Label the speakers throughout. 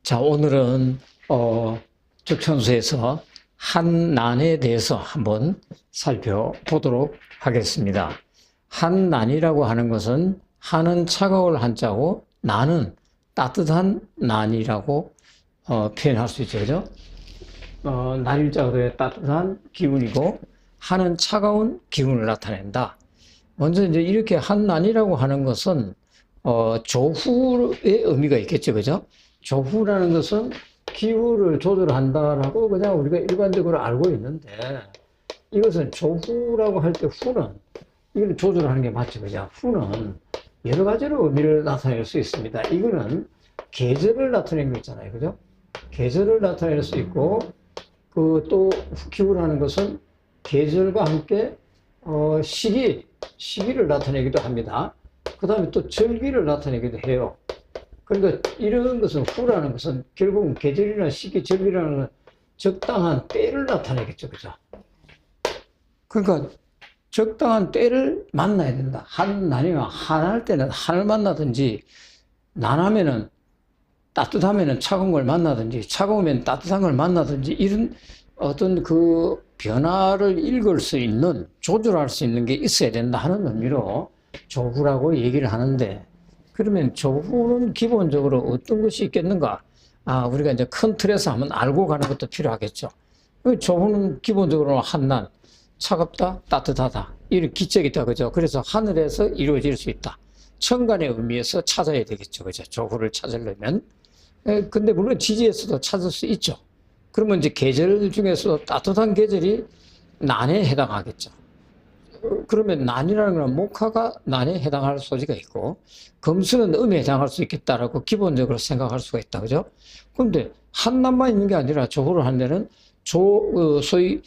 Speaker 1: 자, 오늘은 적천수에서 한난에 대해서 한번 살펴보도록 하겠습니다. 한난이라고 하는 것은 한은 차가울 한자고 난은 따뜻한 난이라고 표현할 수 있죠. 그죠? 난일자가 따뜻한 기운이고 한은 차가운 기운을 나타낸다. 먼저 이제 이렇게 한난이라고 하는 것은 조후의 의미가 있겠죠. 그죠? 조후라는 것은 기후를 조절한다라고 그냥 우리가 일반적으로 알고 있는데, 이것은 조후라고 할 때 후는 이걸 조절하는 게 맞죠. 그죠? 후는 여러 가지로 의미를 나타낼 수 있습니다. 이거는 계절을 나타내는 거 있잖아요. 그죠? 계절을 나타낼 수 있고, 또 기후라는 것은 계절과 함께 시기를 나타내기도 합니다. 그 다음에 또 절기를 나타내기도 해요. 그러니까 이런 것은 후라는 것은 결국은 계절이나 시기, 절기라는 건 적당한 때를 나타내겠죠. 그죠? 그러니까 적당한 때를 만나야 된다. 한난이면 한할 때는 한을 만나든지, 난하면은 따뜻하면은 차가운 걸 만나든지, 차가우면 따뜻한 걸 만나든지, 이런 어떤 그 변화를 읽을 수 있는, 조절할 수 있는 게 있어야 된다 하는 의미로 조후라고 얘기를 하는데, 그러면 조후는 기본적으로 어떤 것이 있겠는가? 우리가 이제 큰 틀에서 한번 알고 가는 것도 필요하겠죠. 조후는 기본적으로 한난, 차갑다, 따뜻하다, 이런 기적이 있다. 그죠? 그래서 하늘에서 이루어질 수 있다. 천간의 의미에서 찾아야 되겠죠. 그죠? 조후를 찾으려면. 근데 물론 지지에서도 찾을 수 있죠. 그러면 이제 계절 중에서도 따뜻한 계절이 난에 해당하겠죠. 그러면 난이라는 건 목화가 난에 해당할 소지가 있고, 금수는 음에 해당할 수 있겠다라고 기본적으로 생각할 수가 있다. 그죠? 그런데 한난만 있는 게 아니라 조후를 하는 데는 소위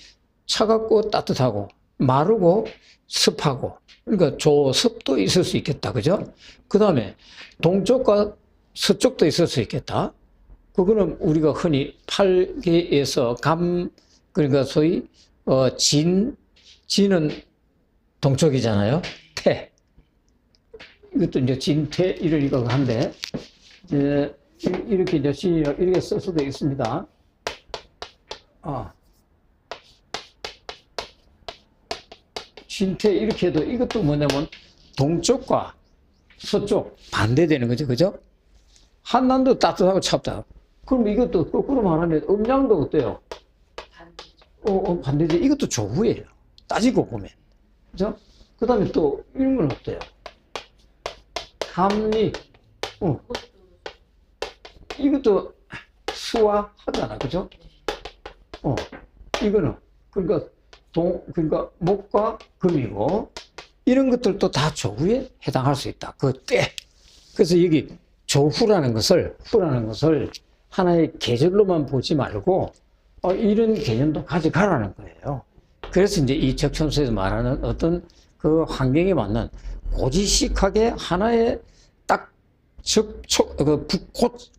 Speaker 1: 차갑고 따뜻하고 마르고 습하고, 그러니까 조습도 있을 수 있겠다. 그죠? 그 다음에 동쪽과 서쪽도 있을 수 있겠다. 그거는 우리가 흔히 팔계에서 그러니까 소위 진은 동쪽이잖아요. 태. 이것도 이제 진태 이러니까 한데, 이렇게 이제 진이라고 이렇게 쓸 수도 있습니다. 진태 이렇게 해도 이것도 뭐냐면 동쪽과 서쪽 반대되는 거죠. 그죠? 한난도 따뜻하고 찹다. 그럼 이것도 거꾸로 말하면 음양도 어때요? 반대죠. 이것도 조후예요. 따지고 보면. 그죠? 그 다음에 또 이런 건 어때요? 감리. 이것도 수화하잖아. 그죠? 이거는, 그러니까 목과 금이고, 이런 것들도 다 조후에 해당할 수 있다. 그 때. 그래서 여기 조후라는 것을 하나의 계절로만 보지 말고, 이런 개념도 가져가라는 거예요. 그래서 이제 이 적천수에서 말하는 어떤 그 환경에 맞는 고지식하게 하나의 딱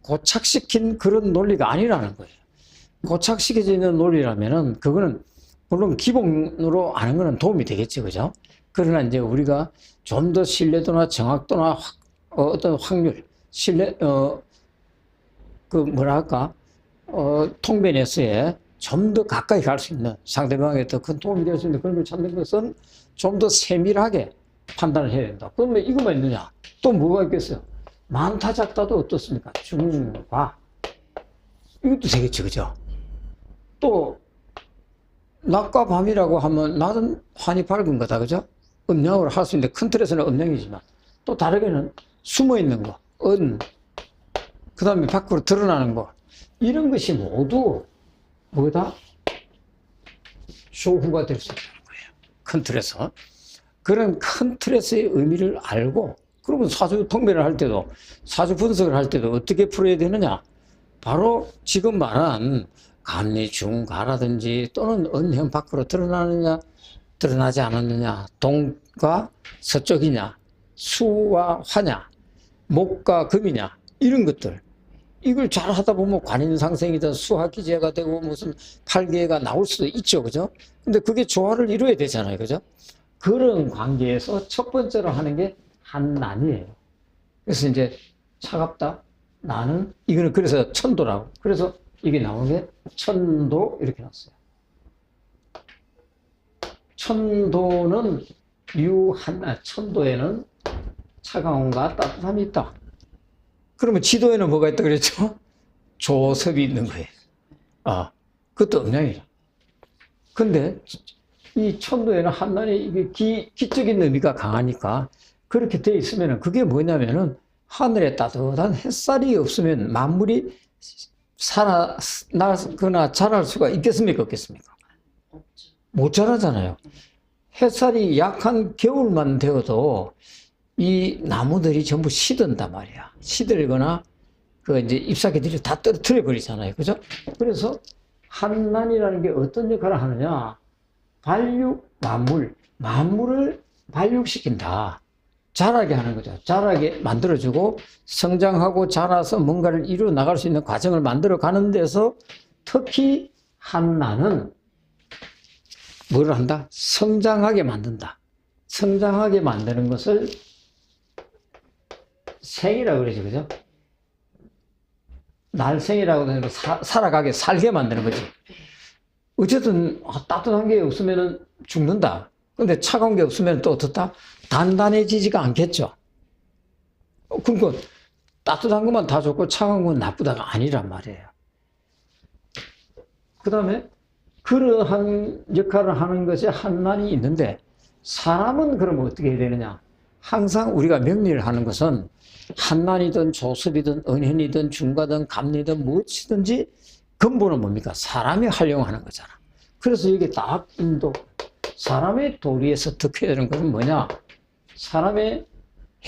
Speaker 1: 고착시킨 그런 논리가 아니라는 거예요. 고착시켜져 있는 논리라면은 그거는 물론 기본으로 아는 거는 도움이 되겠죠. 그죠? 그러나 이제 우리가 좀 더 신뢰도나 정확도나 어떤 확률, 통변에서의 좀 더 가까이 갈 수 있는, 상대방에 더 큰 도움이 될 수 있는 그런 걸 찾는 것은 좀 더 세밀하게 판단을 해야 된다. 그러면 이것만 있느냐? 또 뭐가 있겠어요? 많다 작다도 어떻습니까? 중과. 이것도 되겠죠. 그죠? 또 낮과 밤이라고 하면 낮은 환히 밝은 거다. 그죠? 음양으로 할 수 있는데 큰 틀에서는 음양이지만, 또 다르게는 숨어 있는 거, 그 다음에 밖으로 드러나는 거, 이런 것이 모두 뭐다? 조후가 될 수 있다는 거예요. 큰 틀에서. 그런 큰 틀에서의 의미를 알고, 그러면 사주 통변을 할 때도, 사주 분석을 할 때도 어떻게 풀어야 되느냐? 바로 지금 말한 감리 중가라든지, 또는 은형 밖으로 드러나느냐, 드러나지 않았느냐, 동과 서쪽이냐, 수와 화냐, 목과 금이냐, 이런 것들. 이걸 잘 하다 보면 관인상생이든 수학기제가 되고 무슨 팔계가 나올 수도 있죠. 그죠? 근데 그게 조화를 이루어야 되잖아요. 그죠? 그런 관계에서 첫 번째로 하는 게 한난이에요. 그래서 이제 차갑다, 나는, 이거는 그래서 천도라고. 그래서 이게 나오는 게 천도 이렇게 났어요. 천도는 천도에는 차가움과 따뜻함이 있다. 그러면 지도에는 뭐가 있다 그랬죠? 조섭이 있는 거예요. 그것도 음양이라. 근데 이 천도에는 한난이 이게 기적인 의미가 강하니까 그렇게 돼 있으면은 그게 뭐냐면은 하늘에 따뜻한 햇살이 없으면 만물이 살아나거나 자랄 수가 있겠습니까? 없겠습니까? 못 자라잖아요. 햇살이 약한 겨울만 되어도 이 나무들이 전부 시든단 말이야. 시들거나 이제 잎사귀들이 다 떨어뜨려 버리잖아요. 그죠? 그래서 한난이라는 게 어떤 역할을 하느냐? 만물을 발육시킨다. 자라게 하는 거죠. 자라게 만들어주고 성장하고 자라서 뭔가를 이루어 나갈 수 있는 과정을 만들어 가는 데서 특히 한난은 뭐를 한다? 성장하게 만든다. 성장하게 만드는 것을 생이라고 그러죠. 그죠? 날생이라고 해서 살게 만드는 거지. 어쨌든 따뜻한 게 없으면 죽는다. 근데 차가운 게 없으면 또 어떻다? 단단해지지가 않겠죠. 그러니까 따뜻한 것만 다 좋고 차가운 건 나쁘다가 아니란 말이에요. 그 다음에 그러한 역할을 하는 것이 한난이 있는데 사람은 그럼 어떻게 해야 되느냐? 항상 우리가 명리를 하는 것은 한난이든 조섭이든 은현이든 중과든 갑리든 무엇이든지 근본은 뭡니까? 사람이 활용하는 거잖아. 그래서 여기 딱 인도 사람의 도리에서 득해야 되는 것은 뭐냐? 사람이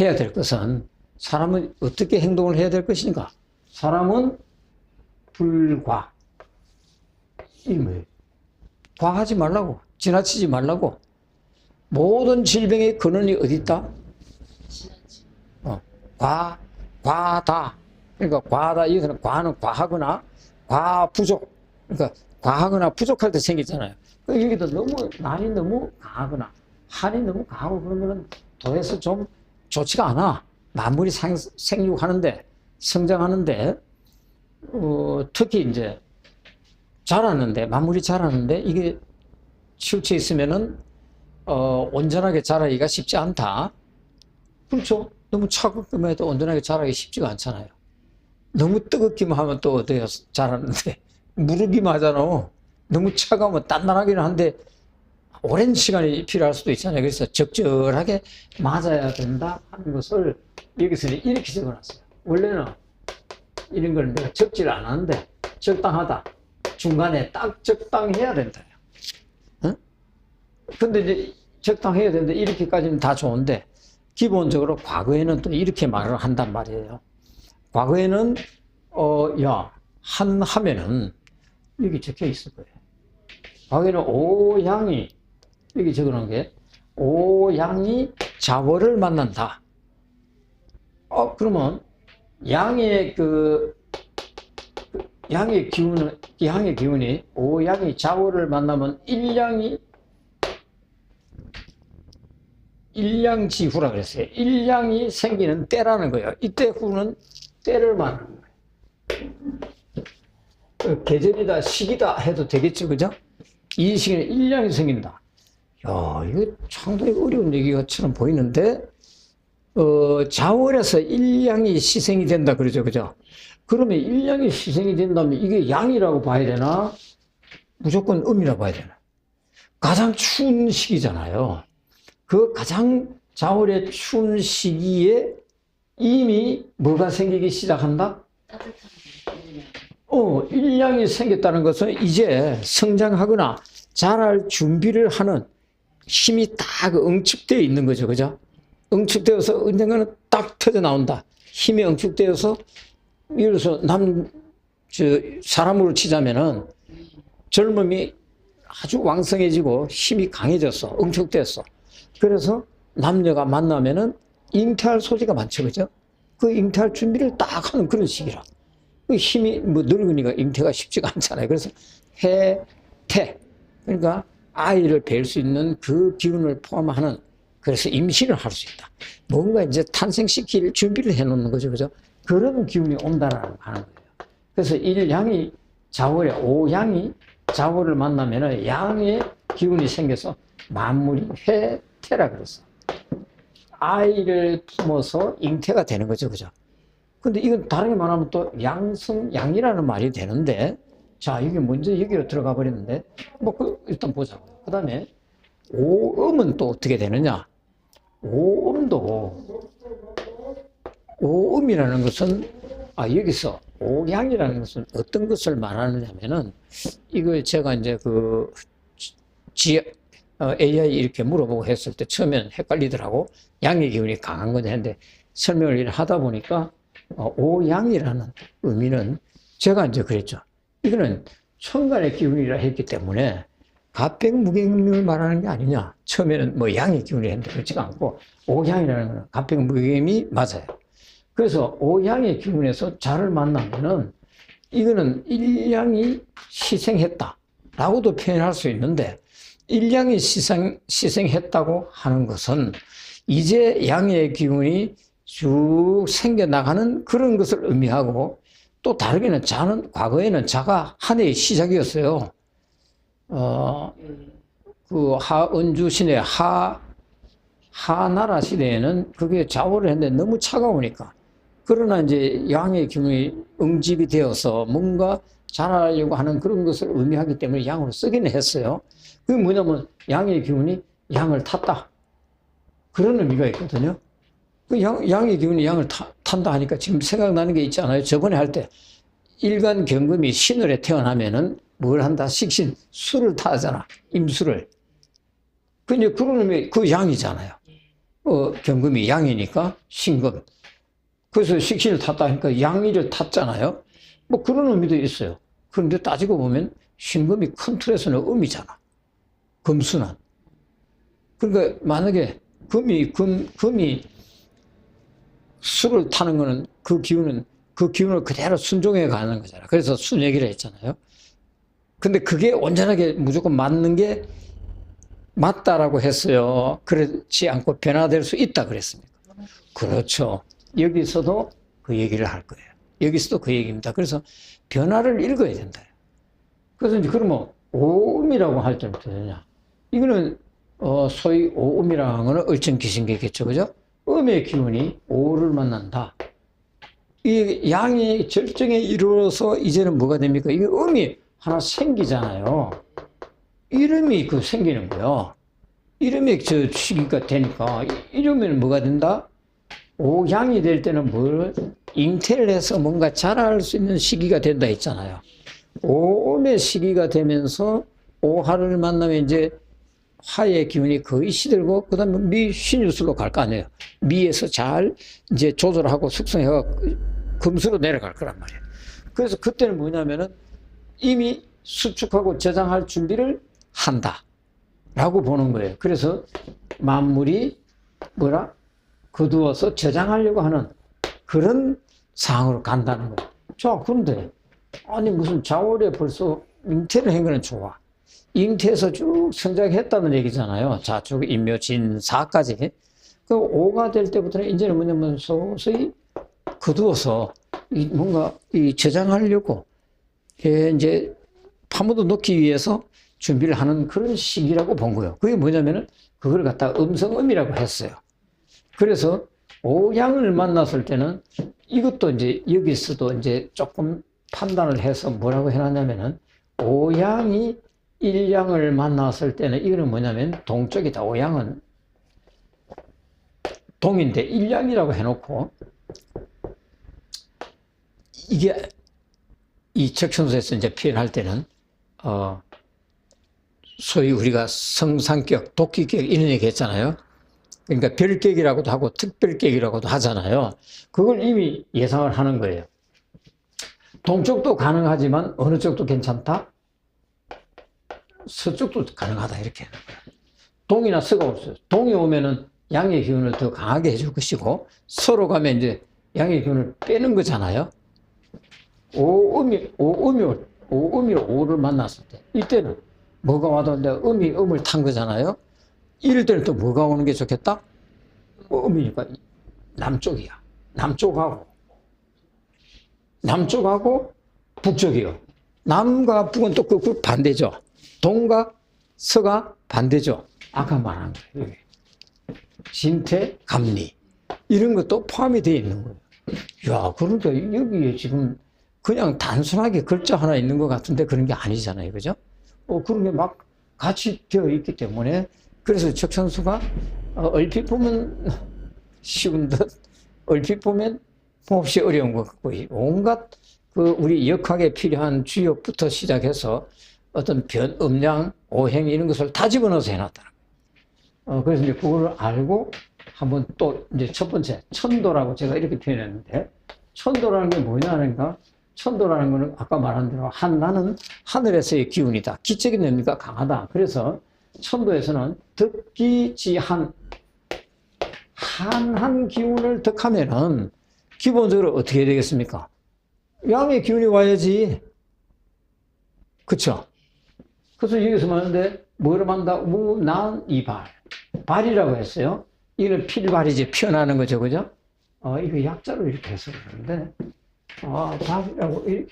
Speaker 1: 해야 될 것은 사람은 어떻게 행동을 해야 될 것인가? 사람은 불과. 이 뭐예요? 과하지 말라고. 지나치지 말라고. 모든 질병의 근원이 어디 있다? 과다. 그러니까 과다. 여기서는 과는 과하거나 과부족. 그러니까 과하거나 부족할 때 생기잖아요. 여기도 난이 너무 강하거나 한이 너무 강하고 그러면 도에서 좀 좋지가 않아. 만물이 생육하는데, 성장하는데, 특히 이제 만물이 자라는데 이게 치우쳐 있으면은, 온전하게 자라기가 쉽지 않다. 그렇죠? 너무 차갑기만 해도 온전하게 자라기 쉽지가 않잖아요. 너무 뜨겁기만 하면 또 어때요? 자라는데. 무르기만 하잖아. 너무 차가우면 단단하기는 한데, 오랜 시간이 필요할 수도 있잖아요. 그래서 적절하게 맞아야 된다 하는 것을 여기서는 이렇게 적어놨어요. 원래는 이런 걸 내가 적지를 않았는데, 적당하다. 중간에 딱 적당해야 된다. 응? 근데 이제 적당해야 되는데, 이렇게까지는 다 좋은데, 기본적으로 과거에는 또 이렇게 말을 한단 말이에요. 과거에는, 하면은, 여기 적혀 있을 거예요. 과거에는 오양이, 여기 적어놓은 게, 오양이 자월을 만난다. 그러면, 양의 기운이, 오양이 자월을 만나면 일양지후라 그랬어요. 일양이 생기는 때라는 거예요. 이때 후는 때를 말하는 거예요. 계절이다, 시기다 해도 되겠죠, 그죠? 이 시기에 일량이 생긴다. 야, 이거 상당히 어려운 얘기처럼 보이는데, 자월에서 일량이 시생이 된다, 그러죠, 그죠? 그러면 일량이 시생이 된다면 이게 양이라고 봐야 되나? 무조건 음이라고 봐야 되나? 가장 추운 시기잖아요. 그 가장 자월의 추운 시기에 이미 뭐가 생기기 시작한다? 일량이 생겼다는 것은 이제 성장하거나 자랄 준비를 하는 힘이 딱 응축되어 있는 거죠. 그죠? 응축되어서 언젠가는 딱 터져 나온다. 힘이 응축되어서, 예를 들어서 사람으로 치자면은 젊음이 아주 왕성해지고 힘이 강해졌어. 응축됐어. 그래서 남녀가 만나면은 잉태할 소지가 많죠. 그죠? 그 잉태할 준비를 딱 하는 그런 시기라. 힘이, 늙으니까 잉태가 쉽지가 않잖아요. 그래서 태. 그러니까 아이를 뵐 수 있는 그 기운을 포함하는, 그래서 임신을 할 수 있다. 뭔가 이제 탄생시킬 준비를 해 놓는 거죠. 그죠? 그런 기운이 온다라는 하는 거예요. 그래서 일양이 자월에 오양이 자월을 만나면은 양의 기운이 생겨서 만물이 회태라 그랬어. 아이를 품어서 잉태가 되는 거죠, 그죠? 근데 이건 다르게 말하면 또 양성양이라는 말이 되는데, 자, 이게 먼저 여기로 들어가 버렸는데, 일단 보자고요. 그 다음에 오음은 또 어떻게 되느냐? 오음이라는 것은, 여기서 오양이라는 것은 어떤 것을 말하느냐면은, 이걸 제가 이제 AI 이렇게 물어보고 했을 때 처음에는 헷갈리더라고. 양의 기운이 강한 거냐 했는데, 설명을 하다 보니까, 오양이라는 의미는 제가 이제 그랬죠. 이거는 천간의 기운이라 했기 때문에, 갑백무경을 말하는 게 아니냐. 처음에는 뭐 양의 기운이 했는데 그렇지가 않고, 오양이라는 건 갑백무경이 맞아요. 그래서 오양의 기운에서 자를 만나면은 이거는 일양이 희생했다라고도 표현할 수 있는데, 일양이 희생했다고 하는 것은 이제 양의 기운이 쭉 생겨나가는 그런 것을 의미하고, 또 다르게는 자는, 과거에는 자가 한 해의 시작이었어요. 하은주 시대, 하나라 시대에는 그게 자월을 했는데 너무 차가우니까. 그러나 이제 양의 기운이 응집이 되어서 뭔가 자라려고 하는 그런 것을 의미하기 때문에 양으로 쓰기는 했어요. 그게 뭐냐면 양의 기운이 양을 탔다. 그런 의미가 있거든요. 그 양의 기운이 양을 탄다 하니까 지금 생각나는 게 있지 않아요? 저번에 할 때 일간 경금이 신월에 태어나면은 뭘 한다? 식신, 술을 타잖아. 임수를. 근데 그런 의미, 그 양이잖아요. 경금이 양이니까 신금. 그래서 식신을 탔다 하니까 양의를 탔잖아요. 뭐 그런 의미도 있어요. 그런데 따지고 보면 신금이 큰 틀에서는 음이잖아. 금수는. 그러니까 만약에 금이 술을 타는 거는 그 기운을 그대로 순종해 가는 거잖아. 그래서 순얘기를 했잖아요. 근데 그게 온전하게 무조건 맞는 게 맞다라고 했어요. 그렇지 않고 변화될 수 있다 그랬습니까? 그렇죠. 여기서도 그 얘기를 할 거예요. 여기서도 그 얘기입니다. 그래서 변화를 읽어야 된다. 그래서 이제 그러면 오음이라고 할 때는 어떻게 되냐? 이거는 소위 오음이라는 거는 을천기신계겠죠, 그죠? 음의 기운이 오를 만난다. 이 양이 절정에 이르러서 이제는 뭐가 됩니까? 이게 음이 하나 생기잖아요. 이름이 생기는 거예요. 이름이 저 시기가 되니까 이러면 뭐가 된다? 오양이 될 때는 뭘 잉태를 해서 뭔가 자랄 수 있는 시기가 된다 했잖아요. 오음의 시기가 되면서 오화를 만나면 이제 화의 기운이 거의 시들고, 그 다음에 미 신유술로 갈 거 아니에요. 미에서 잘 이제 조절하고 숙성해가 금수로 내려갈 거란 말이에요. 그래서 그때는 뭐냐면은 이미 수축하고 저장할 준비를 한다 라고 보는 거예요. 그래서 만물이 거두어서 저장하려고 하는 그런 상황으로 간다는 거예요. 자, 그런데 아니 무슨 자월에 벌써 잉태를 한 거는 좋아. 잉태해서 쭉 성장했다는 얘기잖아요. 자, 쭉 인묘진사까지. 그 5가 될 때부터는 이제는 뭐냐면 서서히 거두어서 뭔가 저장하려고 이제 파묻어 놓기 위해서 준비를 하는 그런 시기라고 본 거예요. 그게 뭐냐면은 그걸 갖다가 음성음이라고 했어요. 그래서 오양을 만났을 때는 이것도 이제 여기서도 이제 조금 판단을 해서 뭐라고 해놨냐면은 오양이 일양을 만났을 때는 이거는 뭐냐면 동쪽이다. 오양은 동인데 일양이라고 해놓고, 이게 이 적천수에서 이제 표현할 때는 소위 우리가 성상격, 도끼격 이런 얘기 했잖아요. 그러니까 별격이라고도 하고 특별격이라고도 하잖아요. 그걸 이미 예상을 하는 거예요. 동쪽도 가능하지만 어느 쪽도 괜찮다? 서쪽도 가능하다 이렇게 하는 거예요. 동이나 서가 없어요. 동이 오면은 양의 기운을 더 강하게 해줄 것이고, 서로 가면 이제 양의 기운을 빼는 거잖아요. 오음이 오를 만났을 때, 이때는 뭐가 와도 음이 음을 탄 거잖아요. 이럴 때는 또 뭐가 오는 게 좋겠다? 음이니까 남쪽이야. 남쪽하고 남쪽하고 북쪽이요. 남과 북은 또 그 반대죠. 동과 서가 반대죠. 아까 말한 거예요. 진태, 감리. 이런 것도 포함이 되어 있는 거예요. 야, 그러니까 여기에 지금 그냥 단순하게 글자 하나 있는 것 같은데 그런 게 아니잖아요. 그죠? 그런 게 막 같이 되어 있기 때문에 그래서 적천수가 얼핏 보면 쉬운 듯 얼핏 보면 몹시 어려운 것 같고 온갖 그 우리 역학에 필요한 주역부터 시작해서 어떤 음양, 오행 이런 것을 다 집어넣어서 해놨다는 거예요. 그래서 이제 그걸 알고 한번 또 이제 첫 번째 천도라고 제가 이렇게 표현했는데 천도라는 게 뭐냐니까 천도라는 거는 아까 말한 대로 나는 하늘에서의 기운이다. 기적인 의미가 강하다. 그래서 천도에서는 덕기지한 한 기운을 덕하면은 기본적으로 어떻게 되겠습니까? 양의 기운이 와야지. 그쵸? 그래서 여기서 말하는데 뭐를 만다? 우난이발. 발이라고 했어요. 이거는 필발이지. 피어나는 거죠. 그죠? 이거 약자로 이렇게 해서 그러는데 발이라고 이렇게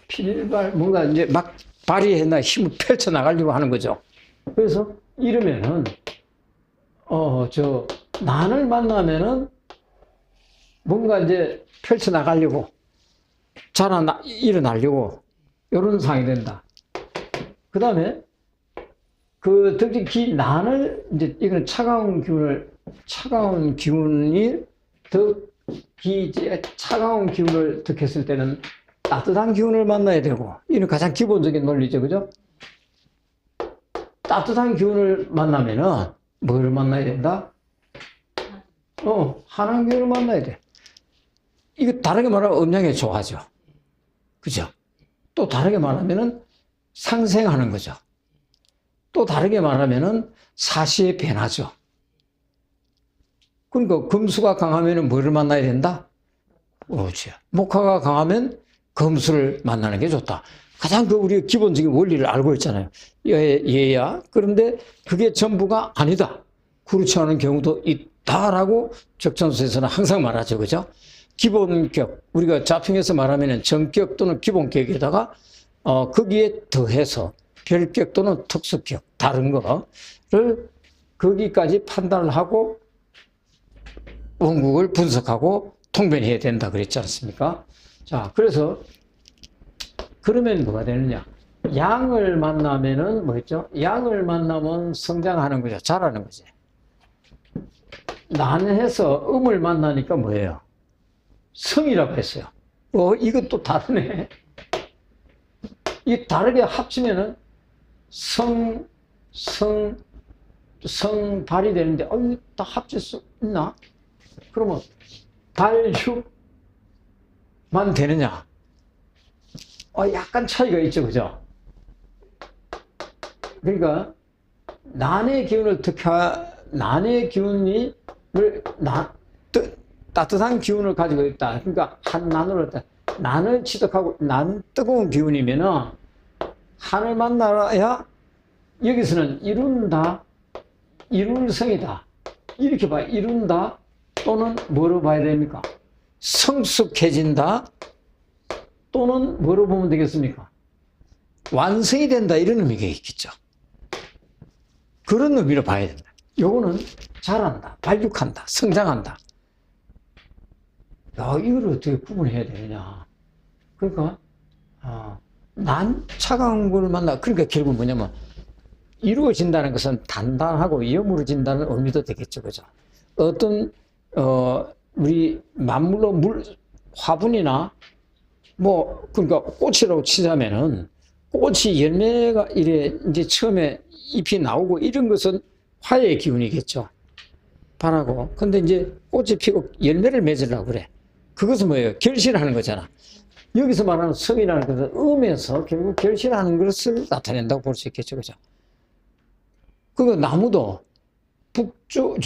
Speaker 1: 필발 뭔가 이제 막 발휘했나 힘을 펼쳐 나가려고 하는 거죠. 그래서 이러면은 난을 만나면은 뭔가 이제 펼쳐 나가려고 일어나려고 이런 상황이 된다. 그 다음에 그 특히 난을 이제 이거는 차가운 기운이 차가운 기운을 덕했을 때는 따뜻한 기운을 만나야 되고 이는 가장 기본적인 논리죠. 그죠? 따뜻한 기운을 만나면은 뭘 만나야 된다? 환한 기운을 만나야 돼. 이거 다르게 말하면 음양에 좋아하죠. 그죠? 또 다르게 말하면은 상생하는 거죠. 또 다르게 말하면은 사시에 변하죠. 그러니까 금수가 강하면은 뭐를 만나야 된다? 그렇지. 목화가 강하면 금수를 만나는 게 좋다. 가장 우리가 기본적인 원리를 알고 있잖아요. 얘야. 그런데 그게 전부가 아니다. 그렇지 않은 경우도 있다라고 적천수에서는 항상 말하죠. 그죠? 기본격, 우리가 자평에서 말하면 정격 또는 기본격에다가 거기에 더해서 별격 또는 특수격, 다른 거를 거기까지 판단을 하고 원국을 분석하고 통변해야 된다 그랬지 않습니까? 자, 그래서 그러면 뭐가 되느냐? 양을 만나면은 뭐였죠? 양을 만나면 성장하는 거죠. 자라는 거지. 난해서 음을 만나니까 뭐예요? 성이라고 했어요. 이것도 다르네. 이 다르게 합치면은 성발이 되는데, 다 합칠 수 있나? 그러면 발육만 되느냐? 약간 차이가 있죠. 그죠? 그러니까, 난의 기운이, 따뜻한 기운을 가지고 있다. 그러니까, 한난으로, 난을 취득하고, 난 뜨거운 기운이면은, 한을 만나야, 여기서는 이룰 성이다. 이렇게 봐. 이룬다. 또는 뭐로 봐야 됩니까? 성숙해진다. 또는 뭐로 보면 되겠습니까? 완성이 된다. 이런 의미가 있겠죠. 그런 의미로 봐야 된다. 요거는 자란다. 발육한다. 성장한다. 이걸 어떻게 구분해야 되느냐. 그러니까, 난 차가운 걸 그러니까 결국 뭐냐면, 이루어진다는 것은 단단하고 여물어진다는 의미도 되겠죠. 그죠? 어떤, 우리 만물로 화분이나, 그러니까 꽃이라고 치자면은, 꽃이 열매가 이제 처음에 잎이 나오고 이런 것은 화의 기운이겠죠. 바라고. 근데 이제 꽃이 피고 열매를 맺으려고 그래. 그것은 뭐예요? 결실하는 거잖아. 여기서 말하는 성이라는 것은 음에서 결국 결실하는 것을 나타낸다고 볼 수 있겠죠. 그죠? 나무도 북쪽,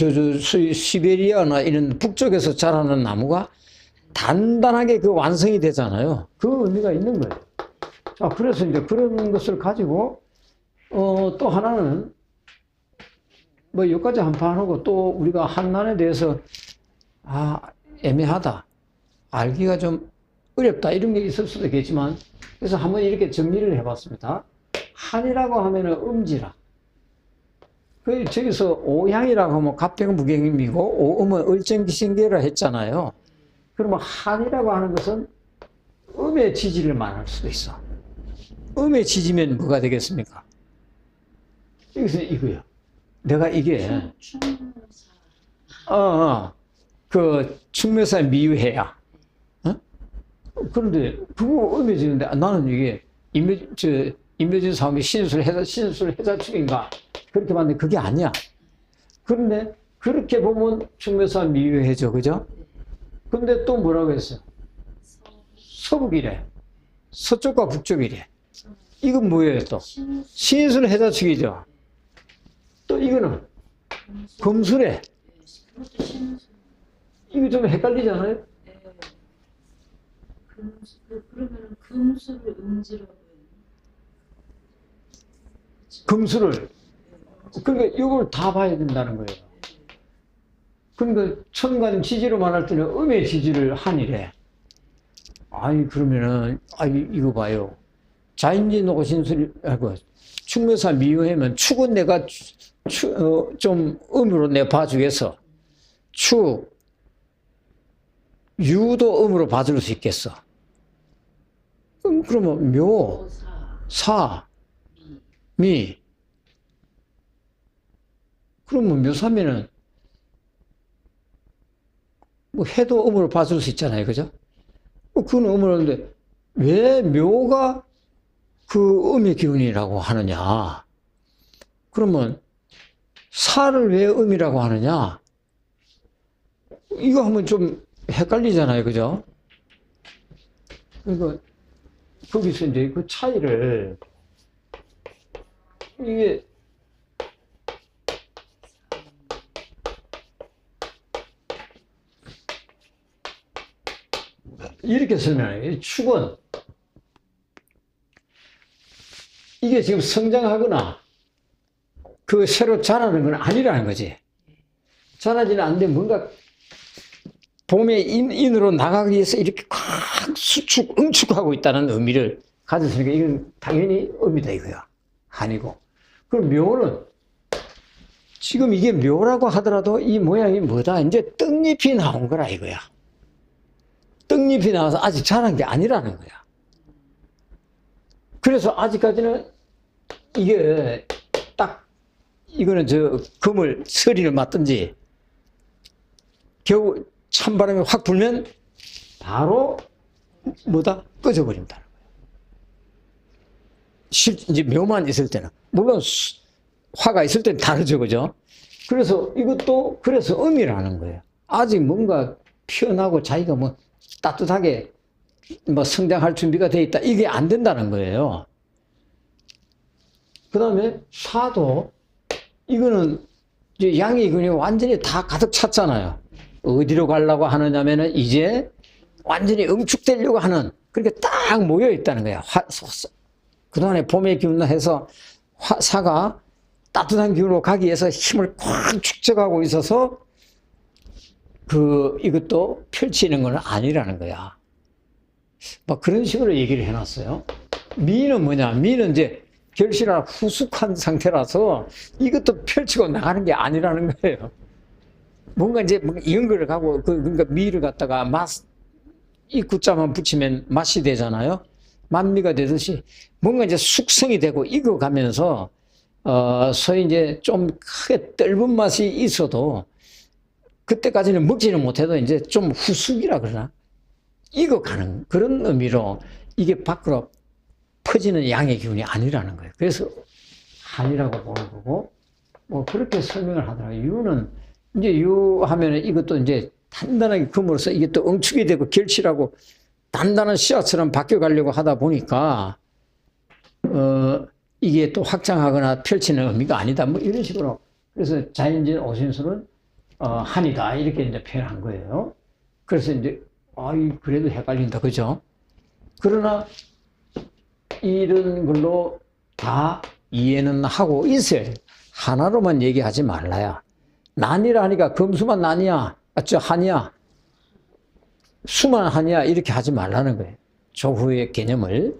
Speaker 1: 시베리아나 이런 북쪽에서 자라는 나무가 단단하게 완성이 되잖아요. 그 의미가 있는 거예요. 자, 그래서 이제 그런 것을 가지고, 또 하나는, 여기까지 한판 하고 또 우리가 한난에 대해서, 애매하다. 알기가 좀 어렵다 이런 게 있을 수도 있겠지만, 그래서 한번 이렇게 정리를 해봤습니다. 한이라고 하면은 음지라. 그 저기서 오향이라고 하면 갑경무경임이고 오음은 을정기신계라 했잖아요. 그러면 한이라고 하는 것은 음의 지지를 말할 수도 있어. 음의 지지면 뭐가 되겠습니까? 여기서 이거요. 내가 이게 그 충묘사 미유해야. 어? 그런데 그거 음의 지는데 나는 이게 임묘진 사람이 신술 해자축인가 그렇게 봤는데 그게 아니야. 그런데 그렇게 보면 충묘사 미유해죠, 그죠? 근데 또 뭐라고 했어요? 서북이래. 서쪽과 북쪽이래. 이건 뭐예요, 또? 신술 해자축이죠. 또 이거는 금술에. 이거 좀 헷갈리잖아요?
Speaker 2: 그러면 금술을 음지라고 해요.
Speaker 1: 금술을. 그러니까 이걸 다 봐야 된다는 거예요. 그러니까 천간 지지로 말할 때는 음의 지지를 한이래. 아니, 그러면은, 이거 봐요. 자인진 오신술하고 축묘사 미유하면 축은 내가 좀 음으로 내 봐주겠어. 축, 유도 음으로 봐줄 수 있겠어. 그러면 묘, 사, 미. 그러면 묘사면은 뭐 해도 음으로 봐줄 수 있잖아요, 그죠? 그건 음으로 하는데 왜 묘가 그 음의 기운이라고 하느냐? 그러면 사를 왜 음이라고 하느냐? 이거 하면 좀 헷갈리잖아요, 그죠? 그러니까 거기서 이제 그 차이를 이게 이렇게 설명해요. 축은 이게 지금 성장하거나 그 새로 자라는 건 아니라는 거지. 자라지는 않는데 뭔가 봄에 인으로 나가기 위해서 이렇게 콱 수축, 응축하고 있다는 의미를 가졌으니까 이건 당연히 음이다 이거야. 한이고. 그럼 묘는 지금 이게 묘라고 하더라도 이 모양이 뭐다? 이제 떡잎이 나온 거라 이거야. 떡잎이 나와서 아직 자란 게 아니라는 거야. 그래서 아직까지는 이게 딱 이거는 저 금을 서리를 맞든지 겨우 찬바람이 확 불면 바로 뭐다? 꺼져버린다는 거예요. 이제 묘만 있을 때는. 물론 화가 있을 때는 다르죠, 그죠? 그래서 이것도 그래서 음이라는 거예요. 아직 뭔가 피어나고 자기가 뭐 따뜻하게 뭐 성장할 준비가 돼 있다. 이게 안 된다는 거예요. 그 다음에 사도 이거는 이제 양이 그냥 완전히 다 가득 찼잖아요. 어디로 가려고 하느냐면은 이제 완전히 응축되려고 하는 그렇게 딱 모여 있다는 거야. 그동안에 봄의 기운나 해서 사가 따뜻한 기운으로 가기 위해서 힘을 꽉 축적하고 있어서 이것도 펼치는 건 아니라는 거야. 막 그런 식으로 얘기를 해놨어요. 미는 뭐냐? 미는 이제 결실한 후숙한 상태라서 이것도 펼치고 나가는 게 아니라는 거예요. 뭔가 이제 이런 거를 갖고 그러니까 미를 갖다가 이 구자만 붙이면 맛이 되잖아요. 만미가 되듯이 뭔가 이제 숙성이 되고 익어가면서 소위 이제 좀 크게 떫은 맛이 있어도 그때까지는 먹지는 못해도 이제 좀 후숙이라 그러나 익어가는 그런 의미로 이게 밖으로 퍼지는 양의 기운이 아니라는 거예요. 그래서 한이라고 보는 거고 뭐 그렇게 설명을 하더라고요. 유는 이제 유 하면은 이것도 이제 단단하게 금으로써 이게 또 응축이 되고 결실하고 단단한 씨앗처럼 바뀌어 가려고 하다 보니까 이게 또 확장하거나 펼치는 의미가 아니다. 뭐 이런 식으로. 그래서 자연진 오신술은 한이다. 이렇게 이제 표현한 거예요. 그래서 이제, 그래도 헷갈린다. 그죠? 그러나 이런 걸로 다 이해는 하고 있어요. 하나로만 얘기하지 말라야. 난이라 하니까 금수만 난이야. 한이야. 수만 하냐 이렇게 하지 말라는 거예요. 조후의 개념을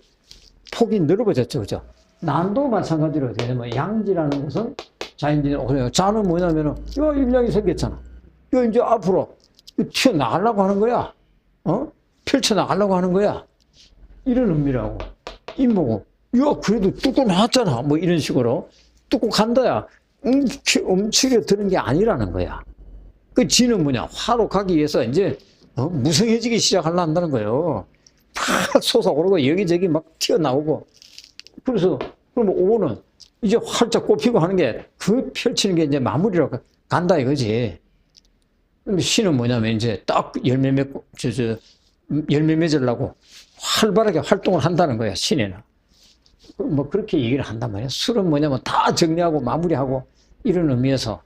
Speaker 1: 폭이 넓어졌죠, 그죠? 난도 마찬가지로 되냐면 양지라는 것은 자인지는 오세요. 자는 뭐냐면은 야 일량이 생겼잖아. 이거 이제 앞으로 튀어 나가려고 하는 거야. 펼쳐 나가려고 하는 거야. 이런 의미라고. 인목은 야 그래도 뚫고 나왔잖아. 뭐 이런 식으로 뚫고 간다야. 움츠려 드는 게 아니라는 거야. 그 지는 뭐냐? 화로 가기 위해서 이제 무성해지기 시작하려 한다는 거예요. 다 솟아오르고 여기저기 막 튀어나오고. 그래서 그러면 오는 이제 활짝 꼽히고 하는 게 그 펼치는 게 이제 마무리라고 간다 이거지. 그럼 신은 뭐냐면 이제 딱 열매 맺고 열매 맺으려고 활발하게 활동을 한다는 거야, 신에는. 뭐 그렇게 얘기를 한단 말이야. 술은 뭐냐면 다 정리하고 마무리하고 이런 의미에서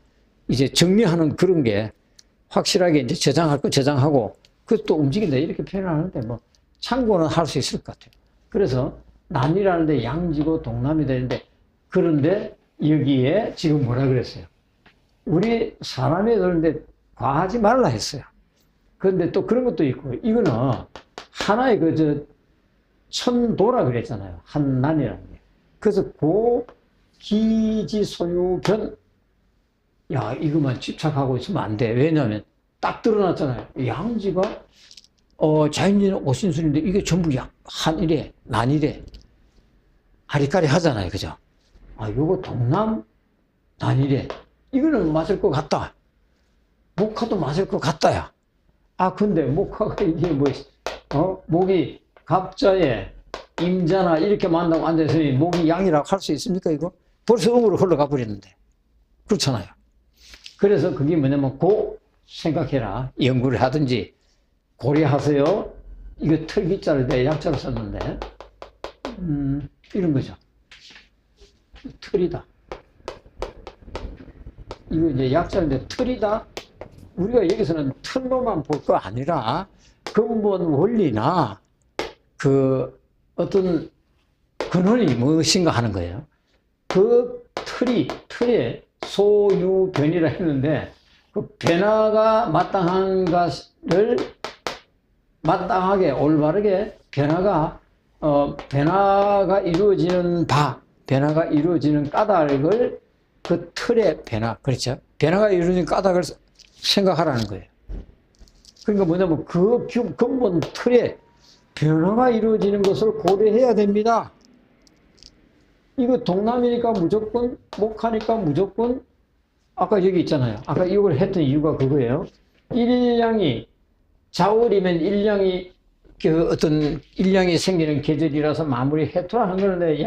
Speaker 1: 이제 정리하는 그런 게 확실하게 이제 저장할 거 저장하고 그것도 움직인다 이렇게 표현하는데 뭐 참고는 할 수 있을 것 같아요. 그래서 난이라는데 양지고 동남이 되는데 그런데 여기에 지금 뭐라 그랬어요? 우리 사람이 그런데 과하지 말라 했어요. 그런데 또 그런 것도 있고 이거는 하나의 천도라 그랬잖아요. 한난이라는 게. 그래서 기지소유견 야 이것만 집착하고 있으면 안 돼. 왜냐하면 딱 드러났잖아요. 양지가 자연인은 오신술인데 이게 전부 한이래 난이래 아리까리 하잖아요. 그죠? 요거 동남 난이래. 이거는 맞을 것 같다. 목화도 맞을 것 같다야. 근데 목화가 이게 목이 갑자에 임자나 이렇게 만나고 앉아있으니 목이 양이라고 할 수 있습니까, 이거? 벌써 음으로 흘러가 버리는데. 그렇잖아요. 그래서 그게 뭐냐면, 생각해라. 연구를 하든지, 고려하세요. 이거 털기자를 내 약자로 썼는데, 이런 거죠. 털이다. 이거 이제 약자인데, 털이다. 우리가 여기서는 털로만 볼 거 아니라, 근본 원리나, 어떤 근원이 무엇인가 하는 거예요. 그 틀에 소유변이라 했는데, 그 변화가 마땅한 것을 마땅하게 올바르게 변화가 이루어지는 변화가 이루어지는 까닭을 그 틀의 변화, 그렇죠? 변화가 이루어지는 까닭을 생각하라는 거예요. 그러니까 뭐냐면 그 근본 틀에 변화가 이루어지는 것을 고려해야 됩니다. 이거 동남이니까 무조건, 목하니까 무조건, 아까 여기 있잖아요. 아까 이걸 했던 이유가 그거예요. 일량이, 자월이면 일량이, 일량이 생기는 계절이라서 마무리 해토라 한 건데,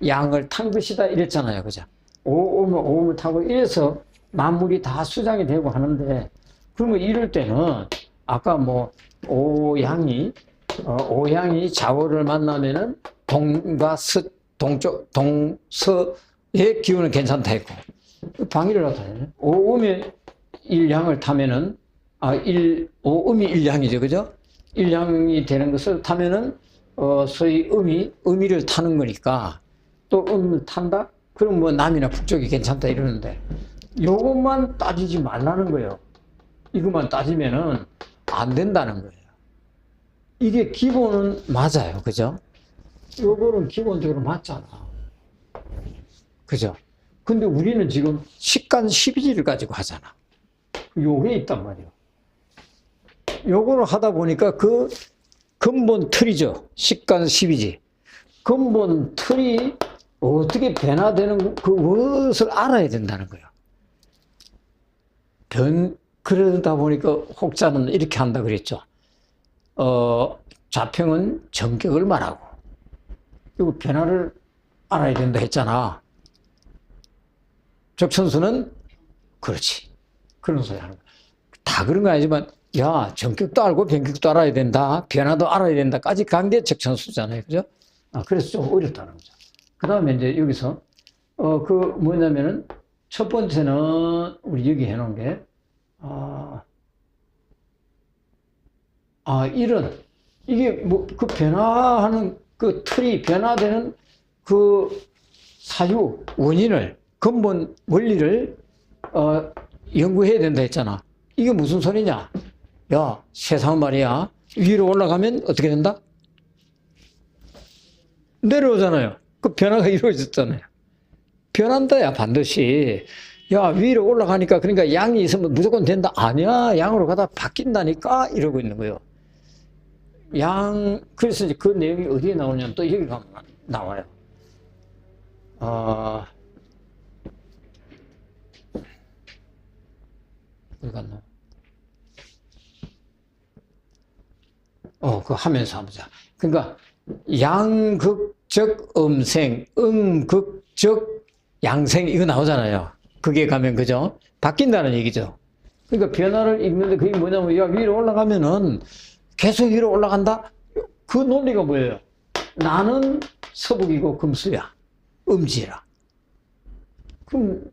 Speaker 1: 양을 탄 것이다 이랬잖아요. 그죠? 오음을 타고 이래서 마무리 다 수장이 되고 하는데, 그러면 이럴 때는, 아까 오양이 자월을 만나면은 동서의 기운은 괜찮다 했고, 방위를 나타내네. 오음의 일양을 타면은, 오음이 일양이죠. 그죠? 일양이 되는 것을 타면은, 소위 음이를 타는 거니까, 또 음을 탄다? 그럼 남이나 북쪽이 괜찮다 이러는데, 요것만 따지지 말라는 거예요. 이것만 따지면은 안 된다는 거예요. 이게 기본은 맞아요. 그죠? 요거는 기본적으로 맞잖아. 그죠? 근데 우리는 지금 식간 12지를 가지고 하잖아. 요게 있단 말이에요. 요거를 하다 보니까 그 근본 틀이죠. 식간 12지. 근본 틀이 어떻게 변화되는 그것을 알아야 된다는 거예요. 그러다 보니까 혹자는 이렇게 한다 그랬죠. 자평은 정격을 말하고, 그리고 변화를 알아야 된다 했잖아. 적천수는 그렇지. 그런 소리 하는 거야. 다 그런 거 아니지만, 야, 정격도 알고 변격도 알아야 된다. 변화도 알아야 된다까지 간 게 적천수잖아요. 그죠? 그래서 좀 어렵다는 거죠. 그 다음에 이제 여기서, 뭐냐면은, 첫 번째는 우리 여기 해놓은 게, 이게 그 변화하는 그 틀이 변화되는 그 사유, 원인을, 근본 원리를, 연구해야 된다 했잖아. 이게 무슨 소리냐? 야, 세상은 말이야. 위로 올라가면 어떻게 된다? 내려오잖아요. 그 변화가 이루어졌잖아요. 변한다야, 반드시. 야, 위로 올라가니까, 그러니까 양이 있으면 무조건 된다. 아니야, 양으로 가다 바뀐다니까? 이러고 있는 거예요. 그래서 이제 그 내용이 어디에 나오냐면 또 여기 가면 나와요. 어디 갔나? 그 하면서 보자. 그러니까, 양극적 음생, 음극적 양생, 이거 나오잖아요. 그게 가면, 그죠? 바뀐다는 얘기죠. 그러니까 변화를 읽는데 그게 뭐냐면, 야, 위로 올라가면은 계속 위로 올라간다? 그 논리가 뭐예요? 나는 서북이고 금수야. 음지라. 그럼,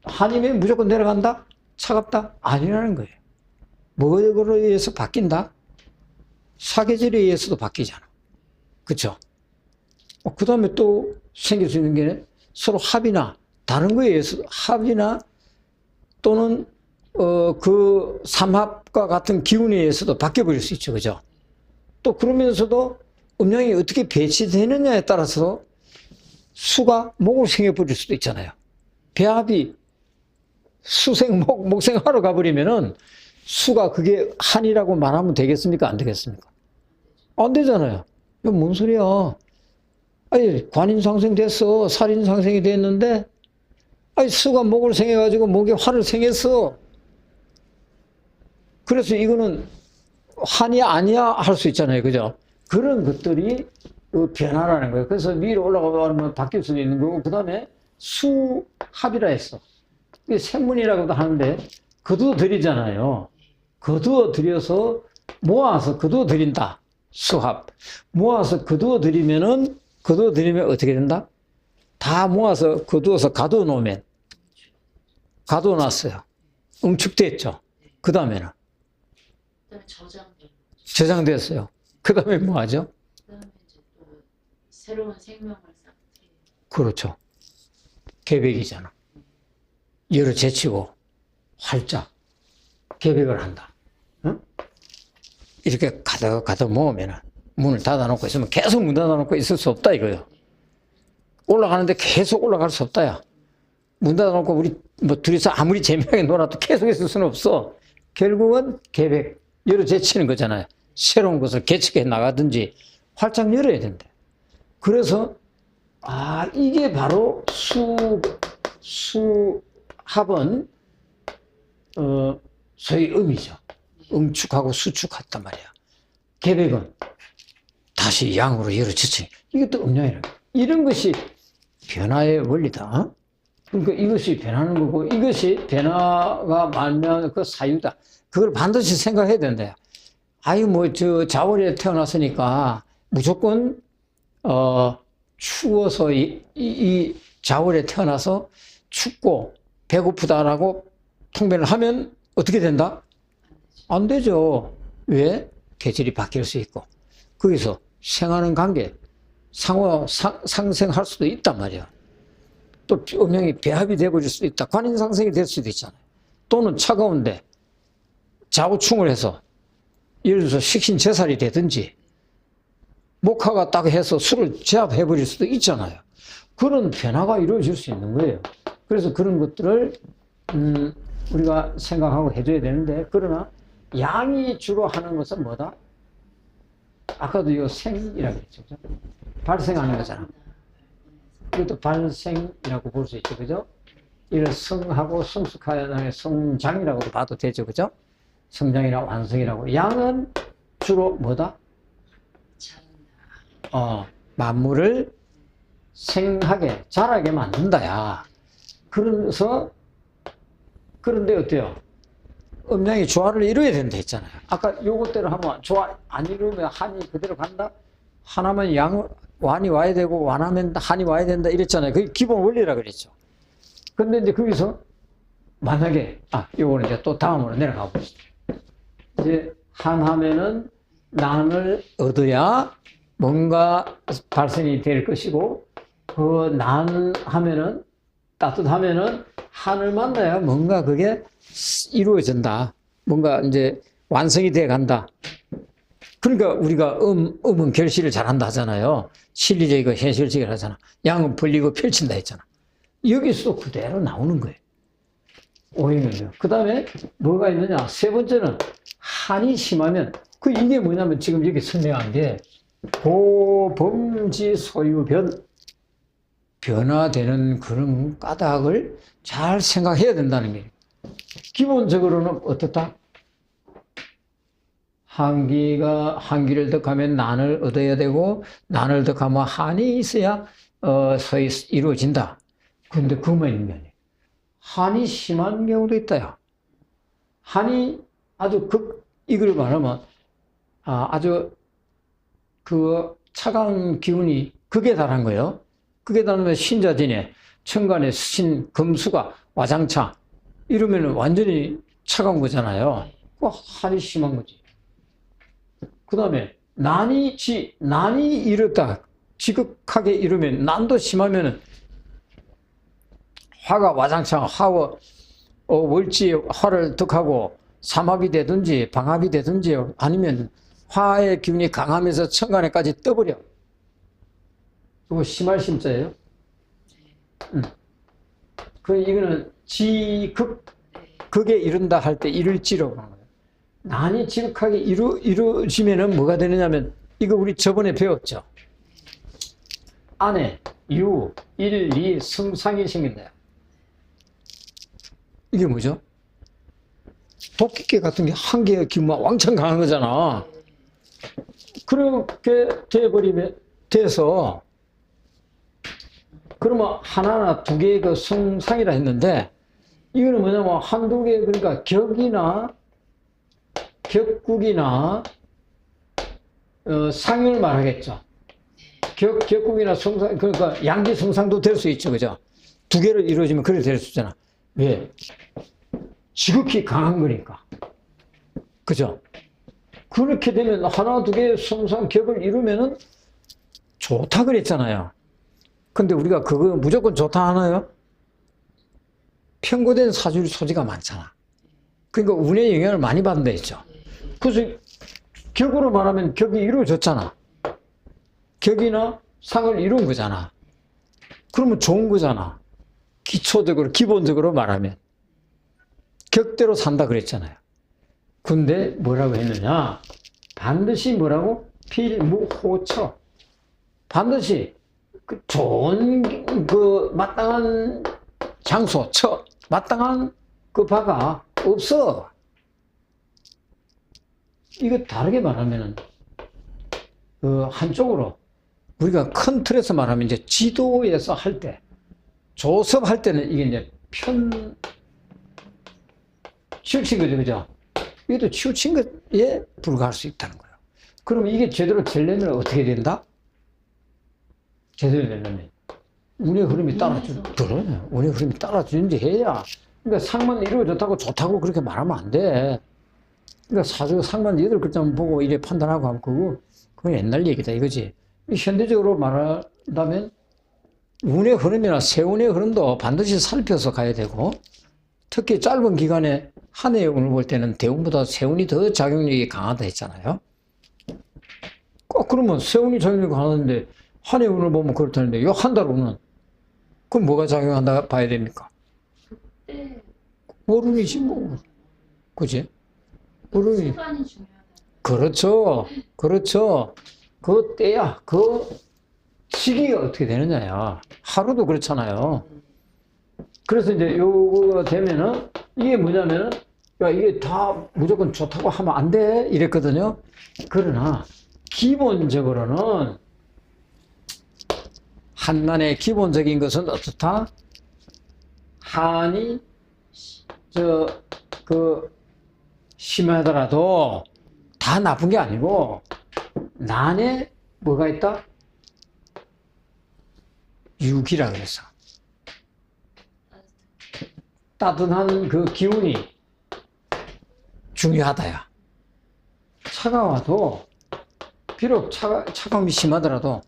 Speaker 1: 한이면 무조건 내려간다? 차갑다? 아니라는 거예요. 뭐로 의해서 바뀐다? 사계절에 의해서도 바뀌잖아. 그쵸? 그 다음에 또 생길 수 있는 게 서로 합이나 다른 거에 의해서 합이나 또는 그 삼합과 같은 기운에 의해서도 바뀌어버릴 수 있죠. 그죠? 또 그러면서도 음양이 어떻게 배치되느냐에 따라서 수가 목을 생겨버릴 수도 있잖아요. 배합이 수생, 목생하러 가버리면은 수가 그게 한이라고 말하면 되겠습니까? 안 되겠습니까? 안 되잖아요. 이거 뭔 소리야. 아니, 관인상생 됐어. 살인상생이 됐는데, 아니, 수가 목을 생해가지고 목에 화를 생했어. 그래서 이거는 한이 아니야 할 수 있잖아요. 그죠? 그런 것들이 그 변화라는 거예요. 그래서 위로 올라가면 바뀔 수도 있는 거고, 그 다음에 수합이라 했어. 이게 생문이라고도 하는데, 거두어 들이잖아요. 거두어 들여서 모아서 거두어 들인다. 수합. 모아서 거두어 들이면 어떻게 된다? 다 모아서 거두어서 가두어 놓으면, 가두어 놨어요. 응축됐죠. 그 다음에는? 저장됐어요. 그 다음에 뭐 하죠?
Speaker 2: 그 다음에 이제 또 새로운 생명을 쌓게.
Speaker 1: 그렇죠. 계백이잖아. 열을 제치고 활짝 계백을 한다. 응? 이렇게 가득 모으면 문을 닫아놓고 있으면 계속 문 닫아놓고 있을 수 없다 이거요. 올라가는데 계속 올라갈 수 없다야. 문 닫아놓고 우리 뭐 둘이서 아무리 재미나게 놀아도 계속 있을 수는 없어. 결국은 계백, 열을 제치는 거잖아요. 새로운 것을 개척해 나가든지 활짝 열어야 된다. 그래서 이게 바로 수합은 소위 음이죠. 응축하고 수축했단 말이야. 계백은 다시 양으로 열어 제치. 이게 또 음양이라는 거야. 이런 것이 변화의 원리다. 그러니까 이것이 변하는 거고, 이것이 변화가 말면 그 사유다. 그걸 반드시 생각해야 된다. 자월에 태어났으니까 무조건, 추워서 이 자월에 태어나서 춥고 배고프다라고 통변을 하면 어떻게 된다? 안 되죠. 왜? 계절이 바뀔 수 있고. 거기서 생하는 관계, 상생할 수도 있단 말이야. 또 음양이 배합이 되어버릴 수도 있다. 관인상생이 될 수도 있잖아요. 또는 차가운데 좌우충을 해서 예를 들어서 식신제살이 되든지 목화가 딱 해서 술을 제압해버릴 수도 있잖아요. 그런 변화가 이루어질 수 있는 거예요. 그래서 그런 것들을 우리가 생각하고 해줘야 되는데, 그러나 양이 주로 하는 것은 뭐다? 아까도 이거 생이라고 했죠. 그죠? 발생하는 거잖아. 이것도 발생이라고 볼 수 있죠. 그죠? 이를 성하고 성숙하는 성장이라고도 봐도 되죠. 그죠? 성장이나 완성이라고. 양은 주로 뭐다? 만물을 생하게, 자라게 만든다야. 그런데 어때요? 음양이 조화를 이루어야 된다 했잖아요. 아까 요것대로 하면 조화 안 이루면 한이 그대로 간다? 하나면 완이 와야 되고, 완하면 한이 와야 된다 이랬잖아요. 그게 기본 원리라 그랬죠. 근데 이제 거기서 만약에, 요거는 이제 또 다음으로 내려가 봅시다. 이제 한하면은 난을 얻어야 뭔가 발생이 될 것이고, 그 난하면은, 따뜻하면은 한을 만나야 뭔가 그게 이루어진다. 뭔가 이제 완성이 돼 간다. 그러니까 우리가 음은 결실을 잘한다 하잖아요. 실리적이고 현실적이라 하잖아. 양은 벌리고 펼친다 했잖아. 여기서도 그대로 나오는 거예요. 오행은요. 그 다음에 뭐가 있느냐. 세 번째는 한이 심하면 이게 뭐냐면 지금 여기 설명한 게 고범지 소유변 변화되는 그런 까닭을 잘 생각해야 된다는 거예요. 기본적으로는 어떻다? 한기를 덕하면 난을 얻어야 되고 난을 덕하면 한이 있어야 서히 이루어진다. 그런데 그만 있면 한이 심한 경우도 있다요. 한이 아주 이걸 말하면 아주 그 차가운 기운이 극에 달한 거예요. 극에 달하면 신자진에 천간에 신 금수가 와장차 이러면 완전히 차가운 거잖아요. 한이 심한 거지. 그 다음에 난이 이렇다. 지극하게 이르면 난도 심하면은 화가 와장창 화와 월지 화를 덕하고 삼합이 되든지 방합이 되든지 아니면 화의 기운이 강하면서 천간에까지 떠버려. 그거 심할 심자예요. 이거는 극에 이른다 할 때 이룰지라고 하는 거예요. 난이 지극하게 이루어지면은 뭐가 되느냐면 이거 우리 저번에 배웠죠. 안에 유, 일, 이, 승상이 생긴다. 이게 뭐죠? 도끼깨 같은 게 한 개의 기운만 왕창 강한 거잖아. 그렇게 돼서 그러면 하나나 두 개의 그 승상이라 했는데 이거는 뭐냐면 한두 개 그러니까 격국이나 상을 말하겠죠. 격국이나 성상 그러니까 양지 성상도 될 수 있죠, 그죠? 두 개를 이루어지면 그래 될 수 있잖아. 왜? 지극히 강한 거니까. 그죠? 그렇게 되면 하나, 두 개의 성상 격을 이루면은 좋다 그랬잖아요. 근데 우리가 그거 무조건 좋다 하나요? 편고된 사주리 소지가 많잖아. 그러니까 운의 영향을 많이 받는다 했죠. 그래서 격으로 말하면 격이 이루어졌잖아. 격이나 상을 이룬 거잖아. 그러면 좋은 거잖아. 기본적으로 말하면. 격대로 산다 그랬잖아요. 근데 뭐라고 했느냐? 반드시 뭐라고? 필무호처. 반드시 좋은 마땅한 장소, 마땅한 바가 없어. 이거 다르게 말하면은 한쪽으로 우리가 큰 틀에서 말하면 이제 지도에서 할 때, 조섭할 때는 이게 이제 치우친 거죠, 그죠? 이것도 치우친 것에 불과할 수 있다는 거예요. 그럼 이게 제대로 되려면 어떻게 된다? 제대로 되려면 운의 흐름이 따라주는, 운의 흐름이 따라주는지 해야. 그러니까 상만 이루어졌다고 좋다고 그렇게 말하면 안 돼. 그러니까 사주 상만 8글자만 보고 이래 판단하고 하면 그건 옛날 얘기다 이거지. 현대적으로 말한다면 운의 흐름이나 세운의 흐름도 반드시 살펴서 가야 되고, 특히 짧은 기간에 한 해의 운을 볼 때는 대운보다 세운이 더 작용력이 강하다 했잖아요. 그러면 세운이 작용력이 강한데 한 해의 운을 보면 그렇다는데 요 한 달 운은 그럼 뭐가 작용한다 봐야 됩니까? 월운이지 뭐. 그지? 월운이.
Speaker 2: 시간이 중요하다.
Speaker 1: 그렇죠. 그 때야, 그 시기가 어떻게 되느냐야. 하루도 그렇잖아요. 그래서 이제 요거 되면은 이게 뭐냐면은 야, 이게 다 무조건 좋다고 하면 안 돼. 이랬거든요. 그러나 기본적으로는 한난의 기본적인 것은 어떻다? 한이 심하더라도 다 나쁜 게 아니고 난에 뭐가 있다? 유기라 그래서 따뜻한 그 기운이 중요하다야. 차가워도 비록 차가움이 심하더라도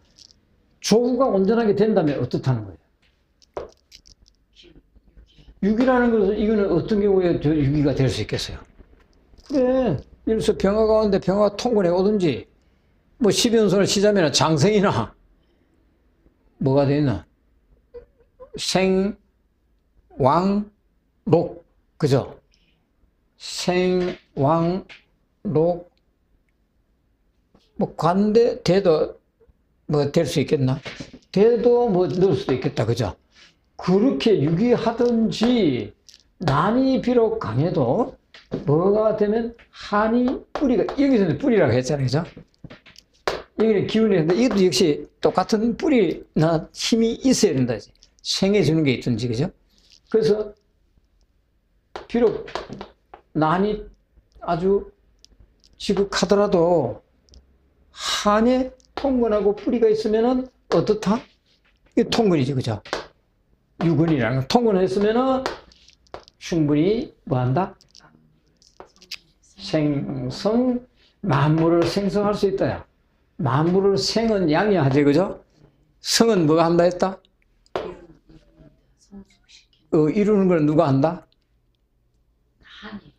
Speaker 1: 조후가 온전하게 된다면 어떻다는 거예요? 유기라는 것은 이거는 어떤 경우에 유기가 될 수 있겠어요? 그래, 일수 병화 가운데 병화 통근에 오든지, 뭐 12연손을 치자면 장생이나, 뭐가 되나? 생, 왕, 록. 그죠? 생, 왕, 록. 뭐 관대, 대도 뭐 될 수 있겠나? 대도 뭐 넣을 수도 있겠다. 그죠? 그렇게 유기하든지, 난이 비록 강해도 뭐가 되면 한이 뿌리가, 여기서는 뿌리라고 했잖아요. 그죠? 여기는 기운이 있는데 이것도 역시 똑같은 뿌리나 힘이 있어야 된다. 생해주는 게 있든지. 그죠? 그래서 비록 난이 아주 지극하더라도 한에 통근하고 뿌리가 있으면은 어떻다? 이게 통근이죠. 그죠? 유근이라는 건 통근을 했으면은 충분히 뭐 한다? 생성, 만물을 생성할 수 있다. 만물을 생은 양이 하지, 그죠? 성은 뭐가 한다 했다? 이루는 걸 누가 한다?
Speaker 2: 한이.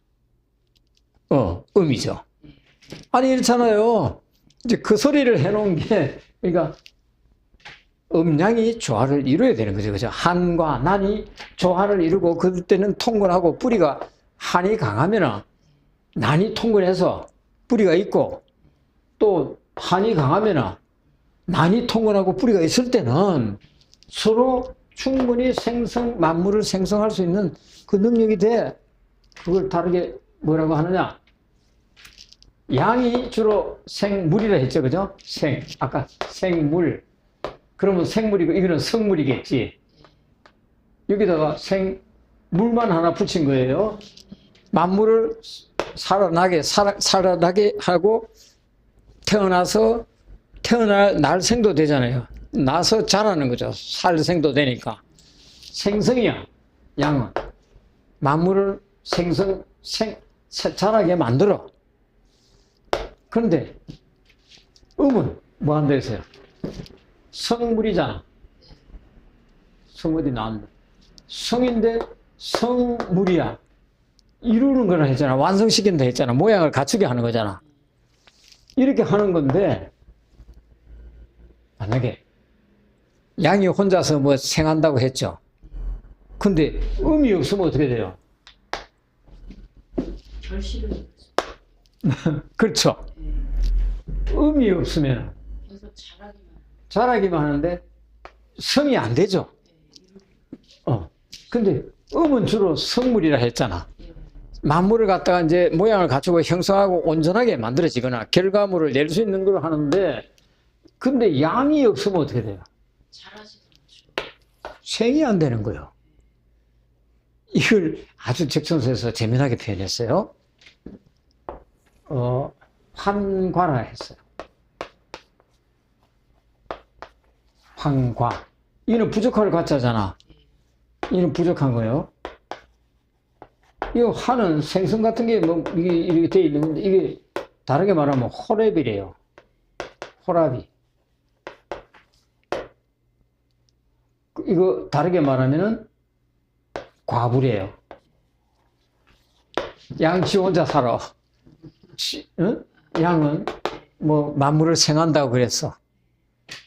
Speaker 1: 음이죠. 아니, 이렇잖아요. 이제 그 소리를 해놓은 게, 그러니까, 음양이 조화를 이루어야 되는 거죠. 그죠? 한과 난이 조화를 이루고, 그때는 통근하고 뿌리가, 한이 강하면은, 난이 통근해서 뿌리가 있고, 또 한이 강하면은, 난이 통근하고 뿌리가 있을 때는 서로 충분히 만물을 생성할 수 있는 그 능력이 돼. 그걸 다르게 뭐라고 하느냐? 양이 주로 생물이라 했죠. 그죠? 아까 생물. 그러면 생물이고, 이거는 성물이겠지. 여기다가 물만 하나 붙인 거예요. 만물을 살아나게 하고, 태어날 생도 되잖아요. 나서 자라는 거죠. 살 생도 되니까. 생성이야, 양은. 만물을 자라게 만들어. 그런데, 음은 뭐 한다 했어요? 성물이잖아. 성 어디 나왔나? 성인데 성물이야. 이루는 거라 했잖아. 완성시킨다 했잖아. 모양을 갖추게 하는 거잖아. 이렇게 하는 건데, 만약에 양이 혼자서 뭐 생한다고 했죠. 근데 음이 없으면 어떻게 돼요?
Speaker 2: 결실을.
Speaker 1: 그렇죠. 음이 없으면
Speaker 2: 계속
Speaker 1: 자라기만 하는데 성이 안 되죠. 근데 음은 주로 성물이라 했잖아. 만물을 갖다가 이제 모양을 갖추고 형성하고 온전하게 만들어지거나 결과물을 낼 수 있는 걸 하는데, 근데 양이 없으면 어떻게 돼요?
Speaker 2: 잘하지도 않죠.
Speaker 1: 생이 안 되는 거예요. 이걸 아주 적천서에서 재미나게 표현했어요. 환과라 했어요. 환과. 이는 부족함을 갖자잖아. 이는 부족한 거예요. 이 화는 생선 같은 게 뭐, 이게 이렇게 돼 있는데, 이게 다르게 말하면 호랩이래요. 호랍이. 이거 다르게 말하면은 과부래요. 양치 혼자 살아. 응? 양은 뭐 만물을 생한다고 그랬어.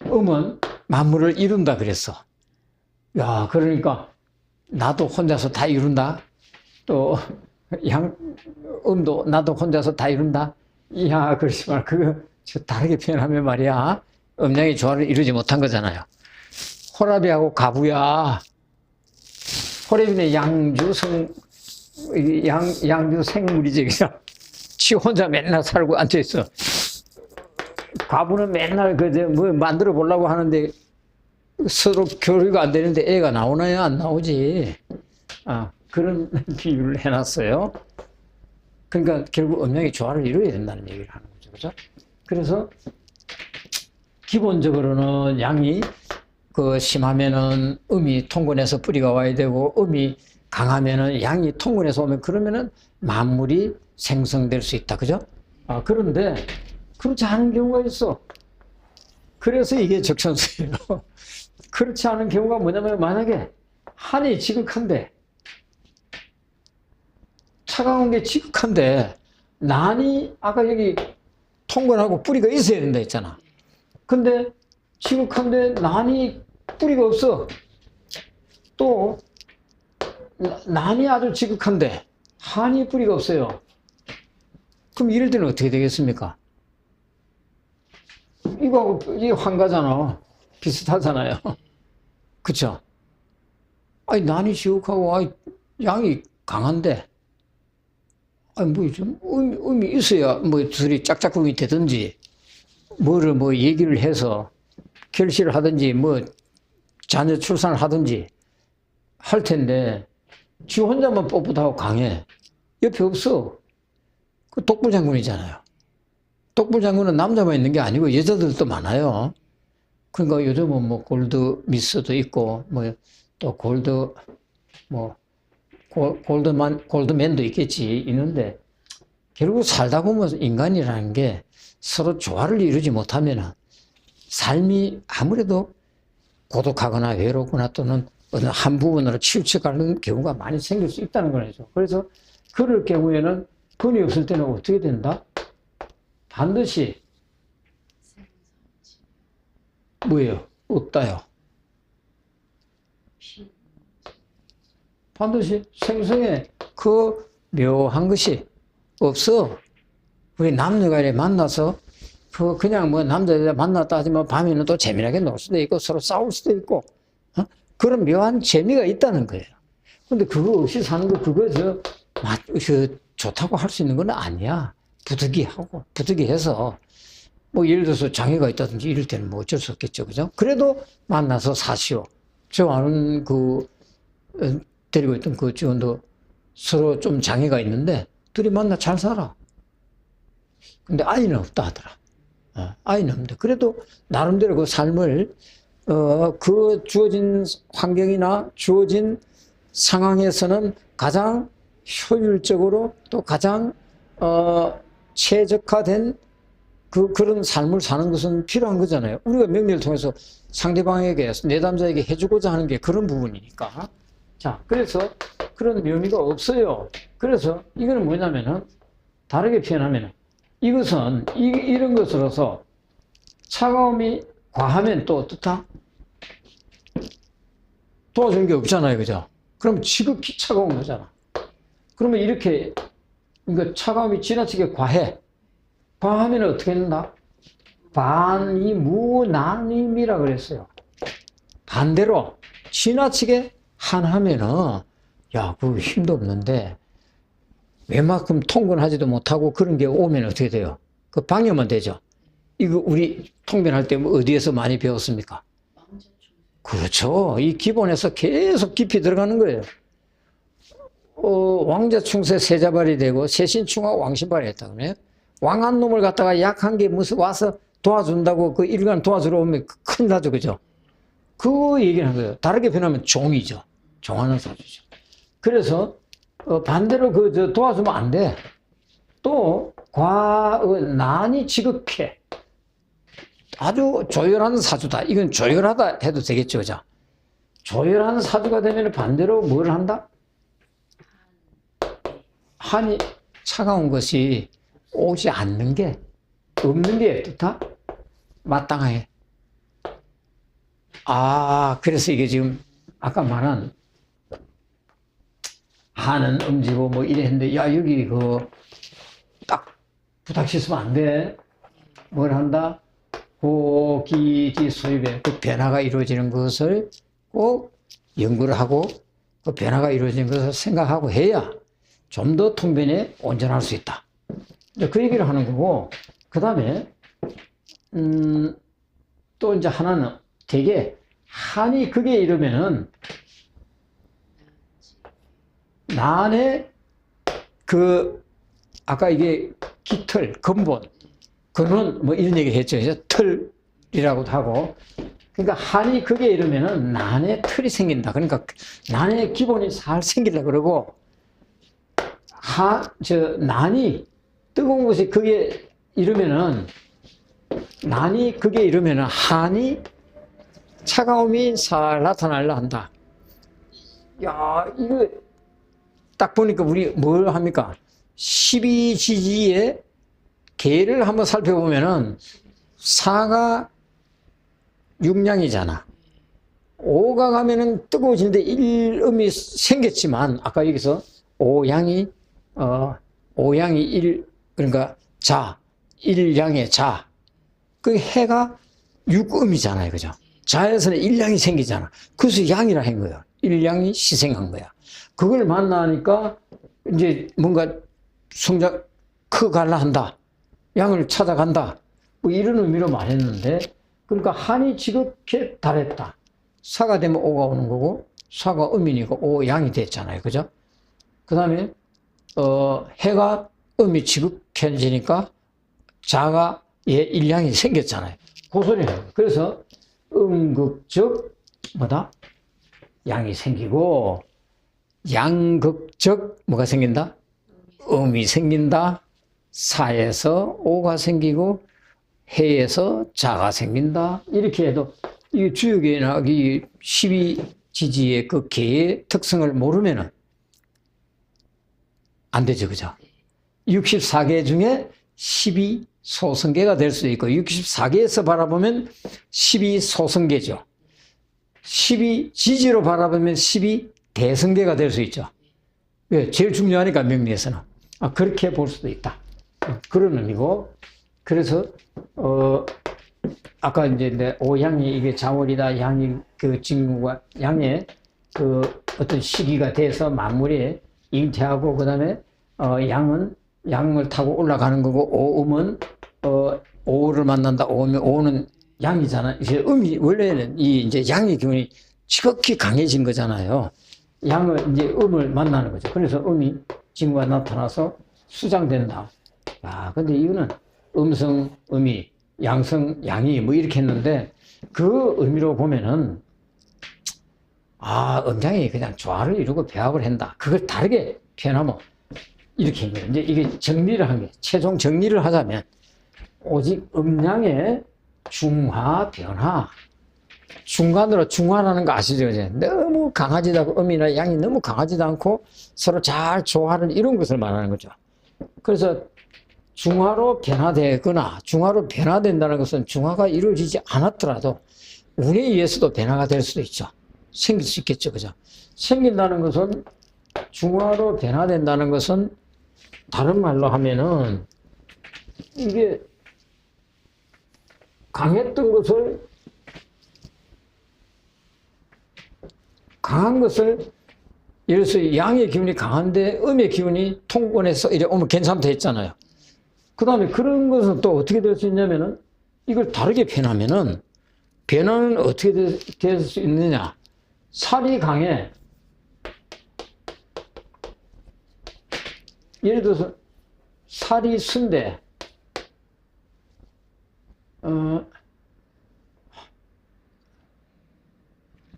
Speaker 1: 음은 만물을 이룬다 그랬어. 야, 그러니까 나도 혼자서 다 이룬다. 또 음도 나도 혼자서 다 이룬다. 이야, 그렇지만 그거 다르게 표현하면 말이야. 음양의 조화를 이루지 못한 거잖아요. 호랍이하고 가부야. 호랍이는 양주 생물이지. 그냥 지 혼자 맨날 살고 앉아있어. 가부는 맨날 뭐 만들어 보려고 하는데 서로 교류가 안 되는데 애가 나오나요? 안 나오지. 그런 비유를 해놨어요. 그러니까 결국 음양의 조화를 이루어야 된다는 얘기를 하는 거죠. 그죠? 그래서 기본적으로는 양이 심하면은 음이 통근해서 뿌리가 와야 되고, 음이 강하면은 양이 통근해서 오면, 그러면은 만물이 생성될 수 있다. 그죠? 그런데 그렇지 않은 경우가 있어. 그래서 이게 적천수예요. 그렇지 않은 경우가 뭐냐면, 만약에 한이 지극한데, 차가운 게 지극한데, 난이 아까 여기 통근하고 뿌리가 있어야 된다 했잖아. 근데 지극한데 난이 뿌리가 없어. 또 난이 아주 지극한데 한이 뿌리가 없어요. 그럼 이럴 때는 어떻게 되겠습니까? 이거하고 이게 환가잖아. 비슷하잖아요. 그쵸? 아니, 난이 지극하고, 아니, 양이 강한데, 아니, 뭐, 좀, 의미 있어야, 뭐, 둘이 짝짝꿍이 되든지, 뭐를 뭐, 얘기를 해서, 결실을 하든지, 뭐, 자녀 출산을 하든지, 할 텐데, 지 혼자만 뻣뻣하고 강해. 옆에 없어. 그 독불장군이잖아요. 독불장군은 남자만 있는 게 아니고, 여자들도 많아요. 그러니까 요즘은 뭐, 골드 미스도 있고, 뭐, 또 골드맨도 있는데, 결국 살다 보면 인간이라는 게 서로 조화를 이루지 못하면 삶이 아무래도 고독하거나 외롭거나 또는 어느 한 부분으로 치우쳐가는 경우가 많이 생길 수 있다는 거죠. 그래서 그럴 경우에는 근이 없을 때는 어떻게 된다? 반드시 뭐예요? 없다요. 반드시 생성에 그 묘한 것이 없어. 우리 남녀가 만나서 그냥 뭐 남자 여자 만났다 하지만 밤에는 또 재미나게 놀 수도 있고 서로 싸울 수도 있고 그런 묘한 재미가 있다는 거예요. 근데 그거 없이 사는 거 그거 좋다고 할 수 있는 건 아니야. 부득이해서 뭐 예를 들어서 장애가 있다든지 이럴 때는 뭐 어쩔 수 없겠죠, 그죠? 그래도 만나서 사시오. 저 아는 데리고 있던 그 직원도 서로 좀 장애가 있는데 둘이 만나 잘 살아. 근데 아이는 없다 하더라. 아이는 없는데 그래도 나름대로 그 삶을 그 주어진 환경이나 주어진 상황에서는 가장 효율적으로 또 가장 최적화된 그런 삶을 사는 것은 필요한 거잖아요. 우리가 명리를 통해서 상대방에게 내담자에게 해주고자 하는 게 그런 부분이니까. 자, 그래서 그런 묘미가 없어요. 그래서 이거는 뭐냐면은 다르게 표현하면은 이것은 이런 것으로서 차가움이 과하면 또 어떻다? 도와주는 게 없잖아요, 그죠? 그럼 지극히 차가운 거잖아. 그러면 이렇게 그러니까 차가움이 지나치게 과하면 어떻게 된다? 반이무난임이라 그랬어요. 반대로 지나치게 한하면은 야, 그 힘도 없는데 웬만큼 통근하지도 못하고 그런 게 오면 어떻게 돼요? 그 방해만 되죠. 이거 우리 통변할 때 어디에서 많이 배웠습니까? 그렇죠. 이 기본에서 계속 깊이 들어가는 거예요. 왕자충세 세자발이 되고 세신충하고 왕신발이 했다 그래요. 왕한 놈을 갖다가 약한 게 무슨 와서 도와준다고 그 일간 도와주러 오면 큰일 나죠, 그죠? 그 얘기를 한 거예요. 다르게 표현하면 종이죠. 종하는 사주죠. 그래서 반대로 도와주면 안 돼. 또 난이 지극해. 아주 조열한 사주다. 이건 조열하다 해도 되겠죠, 그죠? 조열한 사주가 되면 반대로 뭘 한다? 한이 차가운 것이 오지 않는 게 없는 게 어떻다? 마땅해. 그래서 이게 지금 아까 말한 한은 음지고 뭐 이랬는데 야 여기 딱 부닥치면 안 돼. 뭘 한다? 고기지 소입에 그 변화가 이루어지는 것을 꼭 연구를 하고 그 변화가 이루어지는 것을 생각하고 해야 좀 더 통변에 온전할 수 있다. 그 얘기를 하는 거고 그 다음에 또 이제 하나는 되게 한이 극에 이르면은 난의 아까 이게 깃털, 근본, 근원 뭐 이런 얘기 했죠. 이제 틀이라고도 하고. 그러니까 한이 극에 이르면은 난의 틀이 생긴다. 그러니까 난의 기본이 잘 생기려 그러고 난이 뜨거운 것이 극에 이르면은 한이 차가움이 살 나타나려 한다. 야, 이거 딱 보니까 우리 뭘 합니까? 12지지의 개를 한번 살펴보면은 4가 육량이잖아. 5가 가면은 뜨거워지는데 1음이 생겼지만 아까 여기서 오양이 1 그러니까 자 1양의 자 그 해가 6음이잖아요. 그죠? 자에서는 1양이 생기잖아. 그래서 양이라 한 거예요. 1양이 희생한 거야. 그걸 만나니까 이제 뭔가 성장 커갈라 한다. 양을 찾아간다. 뭐 이런 의미로 말했는데 그러니까 한이 지극히 달했다. 사가 되면 오가 오는 거고 사가 음이니까 오 양이 됐잖아요. 그죠? 그 다음에 해가 음이 지극해지니까 자가 일양이 생겼잖아요. 그 소리예요. 그래서 음극적 뭐다? 양이 생기고 양극적 뭐가 생긴다? 음이 생긴다. 사에서 오가 생기고 해에서 자가 생긴다. 이렇게 해도 이 주역이나 이 12지지의 그 개의 특성을 모르면은 안 되죠. 그죠? 64개 중에 12소성계가 될 수도 있고 64개에서 바라보면 12소성계죠. 12지지로 바라보면 12대성계가 될 수 있죠. 왜? 제일 중요하니까 명리에서는. 그렇게 볼 수도 있다. 그런 의미고 그래서 아까 이제 오양이 이게 자월이다. 양이 그 직무가 양의 그 어떤 시기가 돼서 만물이 잉태하고 그다음에 양은 양을 타고 올라가는 거고 오음은 오를 만난다. 오는 양이잖아. 이제 음이 원래는 이 이제 양의 기운이 지극히 강해진 거잖아요. 양을 이제 음을 만나는 거죠. 그래서 음이 징후가 나타나서 수장된다. 근데 이거는 음성 음이 양성 양이 뭐 이렇게 했는데 그 의미로 보면은 음양이 그냥 조화를 이루고 배합을 한다. 그걸 다르게 표현하면 이렇게 한 거예요. 이제 이게 정리를 한 거예요. 최종 정리를 하자면 오직 음양의 중화 변화. 중간으로 중화라는 거 아시죠? 이제 너무 강하지도 않고 음이나 양이 너무 강하지도 않고 서로 잘 조화를 이룬 것을 말하는 거죠. 그래서 중화로 변화되거나 중화로 변화된다는 것은 중화가 이루어지지 않았더라도 운에 의해서도 변화가 될 수도 있죠. 생길 수 있겠죠. 그죠? 생긴다는 것은 중화로 변화된다는 것은 다른 말로 하면은 이게 강했던 것을 강한 것을 예를 들어서 양의 기운이 강한데 음의 기운이 통권해서 이래 오면 괜찮다 했잖아요. 그 다음에 그런 것은 또 어떻게 될 수 있냐면은 이걸 다르게 변하면은 변화는 어떻게 될 수 있느냐. 살이 강해. 예를 들어서 살이 순대.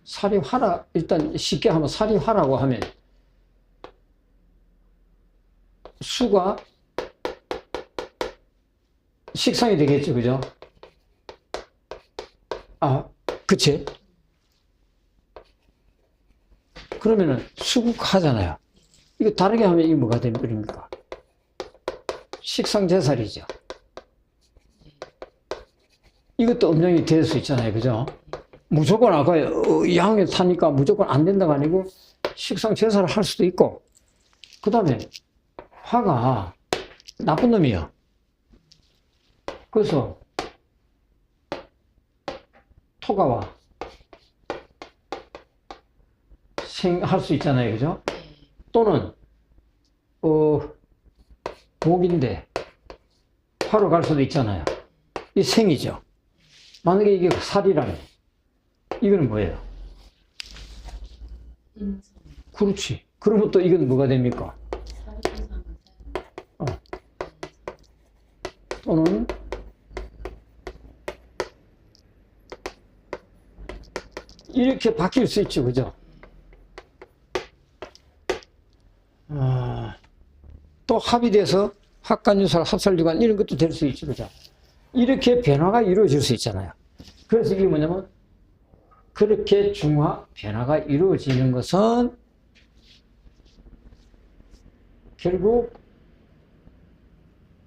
Speaker 1: 살이 화라, 일단 쉽게 하면 살이 화라고 하면 수가 식상이 되겠죠. 그죠? 그치? 그러면은 수국하잖아요. 이거 다르게 하면 이게 뭐가 됩니까? 식상제살이죠. 이것도 음양이 될 수 있잖아요. 그죠? 무조건 아까 양에 타니까 무조건 안 된다가 아니고 식상제살을 할 수도 있고 그 다음에 화가 나쁜 놈이야. 그래서 토가 와. 할 수 있잖아요. 그죠? 또는 목인데 화로 갈 수도 있잖아요. 이 생이죠. 만약에 이게 살이라면 이거는 뭐예요?
Speaker 2: 인성.
Speaker 1: 그렇지. 그러면 또 이건 뭐가 됩니까? 또는 이렇게 바뀔 수 있죠. 그죠? 또 합의돼서 합간유살, 합살유관 이런 것도 될 수 있죠. 그죠? 이렇게 변화가 이루어질 수 있잖아요. 그래서 이게 뭐냐면 그렇게 중화 변화가 이루어지는 것은 결국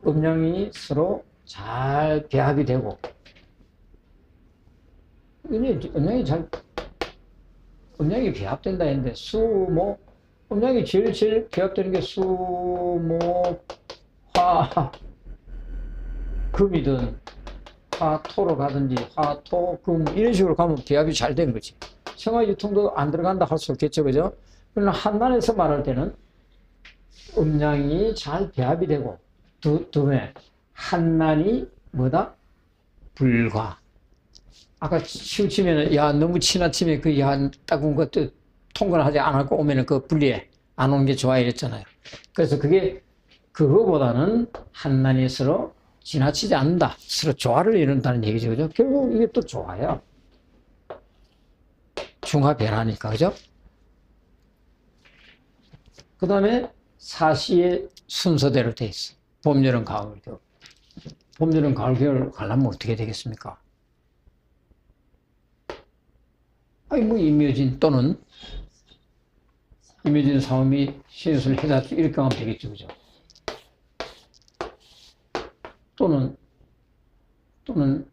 Speaker 1: 음양이 서로 잘 배합이 되고, 음양이 배합된다 했는데, 음양이 제일 배합되는 게 수, 목, 화, 금이든, 화, 토로 가든지, 화, 토, 금, 이런 식으로 가면 배합이 잘 된 거지. 생활유통도 안 들어간다 할 수 없겠죠, 그죠? 그러나 한난에서 말할 때는 음양이 잘 배합이 되고, 다음에 한난이 뭐다? 불과. 아까 치우치면은, 야, 너무 지나치면 그, 야, 따군 것도 통과를 하지 않았고 오면은 그 분리해. 안 오는 게 좋아 이랬잖아요. 그래서 그거보다는 한난이 서로 지나치지 않는다. 서로 조화를 이룬다는 얘기죠. 그죠? 결국 이게 또 조화야. 중화 변화니까. 그죠? 그 다음에 사시의 순서대로 돼 있어. 봄, 여름, 가을, 겨울. 봄, 여름, 가을, 겨울 가려면 어떻게 되겠습니까? 아니, 임묘진 또는 임묘진 사음이 신유술 해자주 이렇게 가면 되겠죠. 그죠? 또는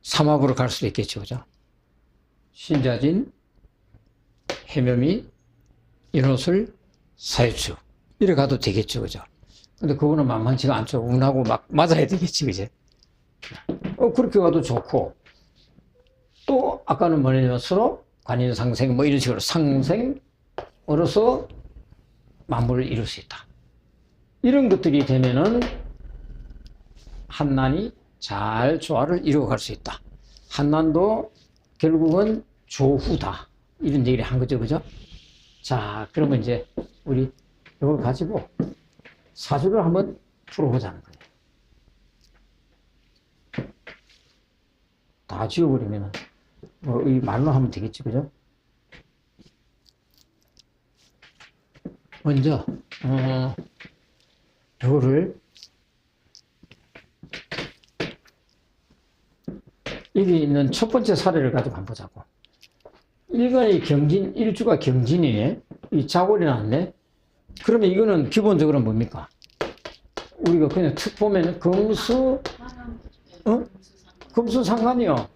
Speaker 1: 삼합으로 갈 수도 있겠죠. 그죠? 신자진, 해묘미, 인호술, 사유추. 이래 가도 되겠죠. 그죠? 근데 그거는 만만치가 않죠. 운하고 막 맞아야 되겠지. 그죠? 그렇게 가도 좋고, 또, 아까는 뭐냐면 서로 관인상생, 뭐 이런 식으로 상생으로서 만물을 이룰 수 있다. 이런 것들이 되면은 한난이 잘 조화를 이루어갈 수 있다. 한난도 결국은 조후다. 이런 얘기를 한 거죠. 그죠? 자, 그러면 이제 우리 이걸 가지고 사주를 한번 풀어보자는 거예요. 다 지워버리면은, 이 말로 하면 되겠지. 그죠? 먼저, 이거를, 여기 있는 첫 번째 사례를 가지고 한번 보자고. 일간의 일주가 경진이네. 이 자골이 나왔네. 그러면 이거는 기본적으로 뭡니까? 우리가 그냥 툭 보면 금수상관이요.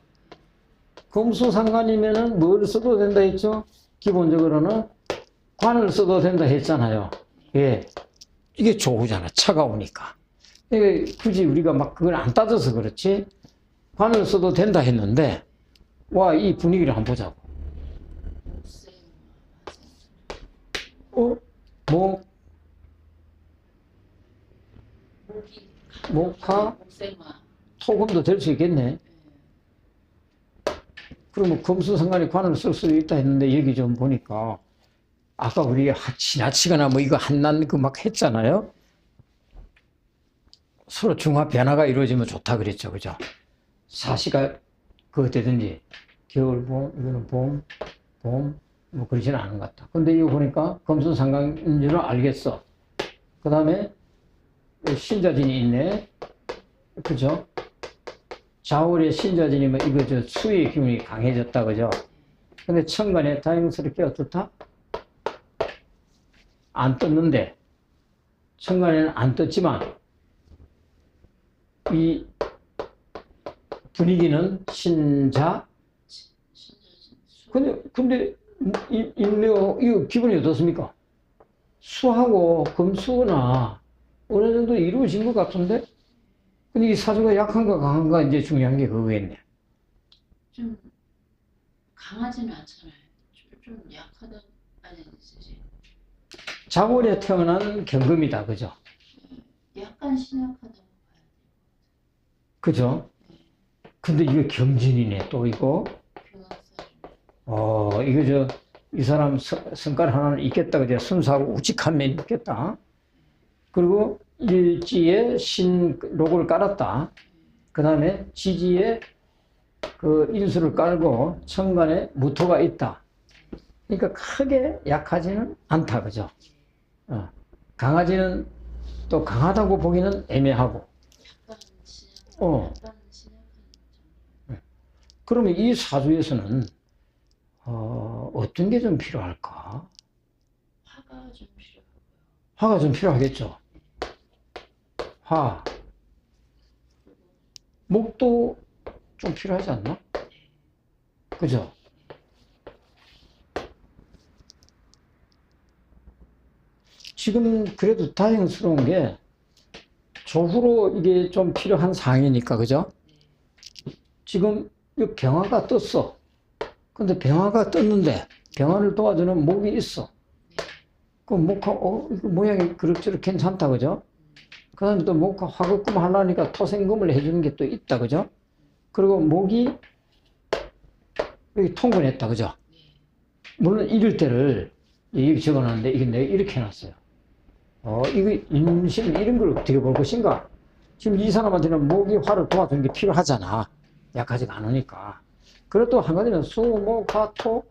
Speaker 1: 금수상관이면은 뭘 써도 된다 했죠? 기본적으로는 관을 써도 된다 했잖아요. 예. 이게 조후잖아. 차가우니까. 이게 굳이 우리가 막 그걸 안 따져서 그렇지. 관을 써도 된다 했는데, 와, 이 분위기를 한번 보자고. 목화, 토금도 될 수 있겠네. 그러면 금수상관이 관을 쓸 수도 있다 했는데, 여기 좀 보니까, 아까 우리가 지나치거나 뭐 이거 한난 그 막 했잖아요. 서로 중화 변화가 이루어지면 좋다 그랬죠. 그죠? 사시가 그거 되든지, 겨울, 봄, 이거는 봄, 뭐 그러지는 않은 것 같다. 근데 이거 보니까 금수상관인 줄은 알겠어. 그 다음에 신자진이 있네. 그죠? 자월에 신자진이면 이거 수의 기운이 강해졌다. 그죠? 근데 천간에 다행스럽게 어떻다? 안 떴는데, 천간에는 안 떴지만, 이 분위기는 신자. 근데, 이거 기분이 어떻습니까? 수하고 금수나 어느 정도 이루어진 것 같은데? 근데 이 사주가 약한가 강한가 이제 중요한 게 그거겠네.
Speaker 2: 좀 강하지는 않잖아요. 좀 약하다. 아니,
Speaker 1: 자월에 태어난 경금이다. 그죠?
Speaker 2: 약간 신약하다고 봐야 돼요.
Speaker 1: 그죠? 근데 이거 경진이네, 또 이거. 이거 이 사람 성깔 하나는 있겠다. 그죠? 순수하고 우직한 면이 있겠다. 그리고 일지에 신록을 깔았다. 그 다음에 지지에 그 인수를 깔고 천간에 무토가 있다. 그러니까 크게 약하지는 않다. 그죠? 강하지는 또 강하다고 보기는 애매하고.
Speaker 2: 약간 신약한 정도.
Speaker 1: 그러면 이 사주에서는 어떤 게 좀 필요할까?
Speaker 2: 화가 좀 필요하고요.
Speaker 1: 화가 좀 필요하겠죠. 화. 목도 좀 필요하지 않나? 그죠? 지금 그래도 다행스러운 게 조후로 이게 좀 필요한 상황이니까, 그죠? 지금 이 병화가 떴어. 근데 병화가 떴는데 병화를 도와주는 목이 있어. 그 목화, 이거 모양이 그럭저럭 괜찮다, 그죠? 그 다음에 또 목화 화급금 하려니까 토생금을 해주는 게 또 있다, 그죠? 그리고 목이 여기 통근했다, 그죠? 물론 이럴 때를 여기 적어놨는데 이게 내가 이렇게 해놨어요. 이거 임신 이런 걸 어떻게 볼 것인가? 지금 이 사람한테는 목이 화를 도와주는 게 필요하잖아. 약하지가 않으니까. 그래도 한 가지는 수, 목, 화, 토,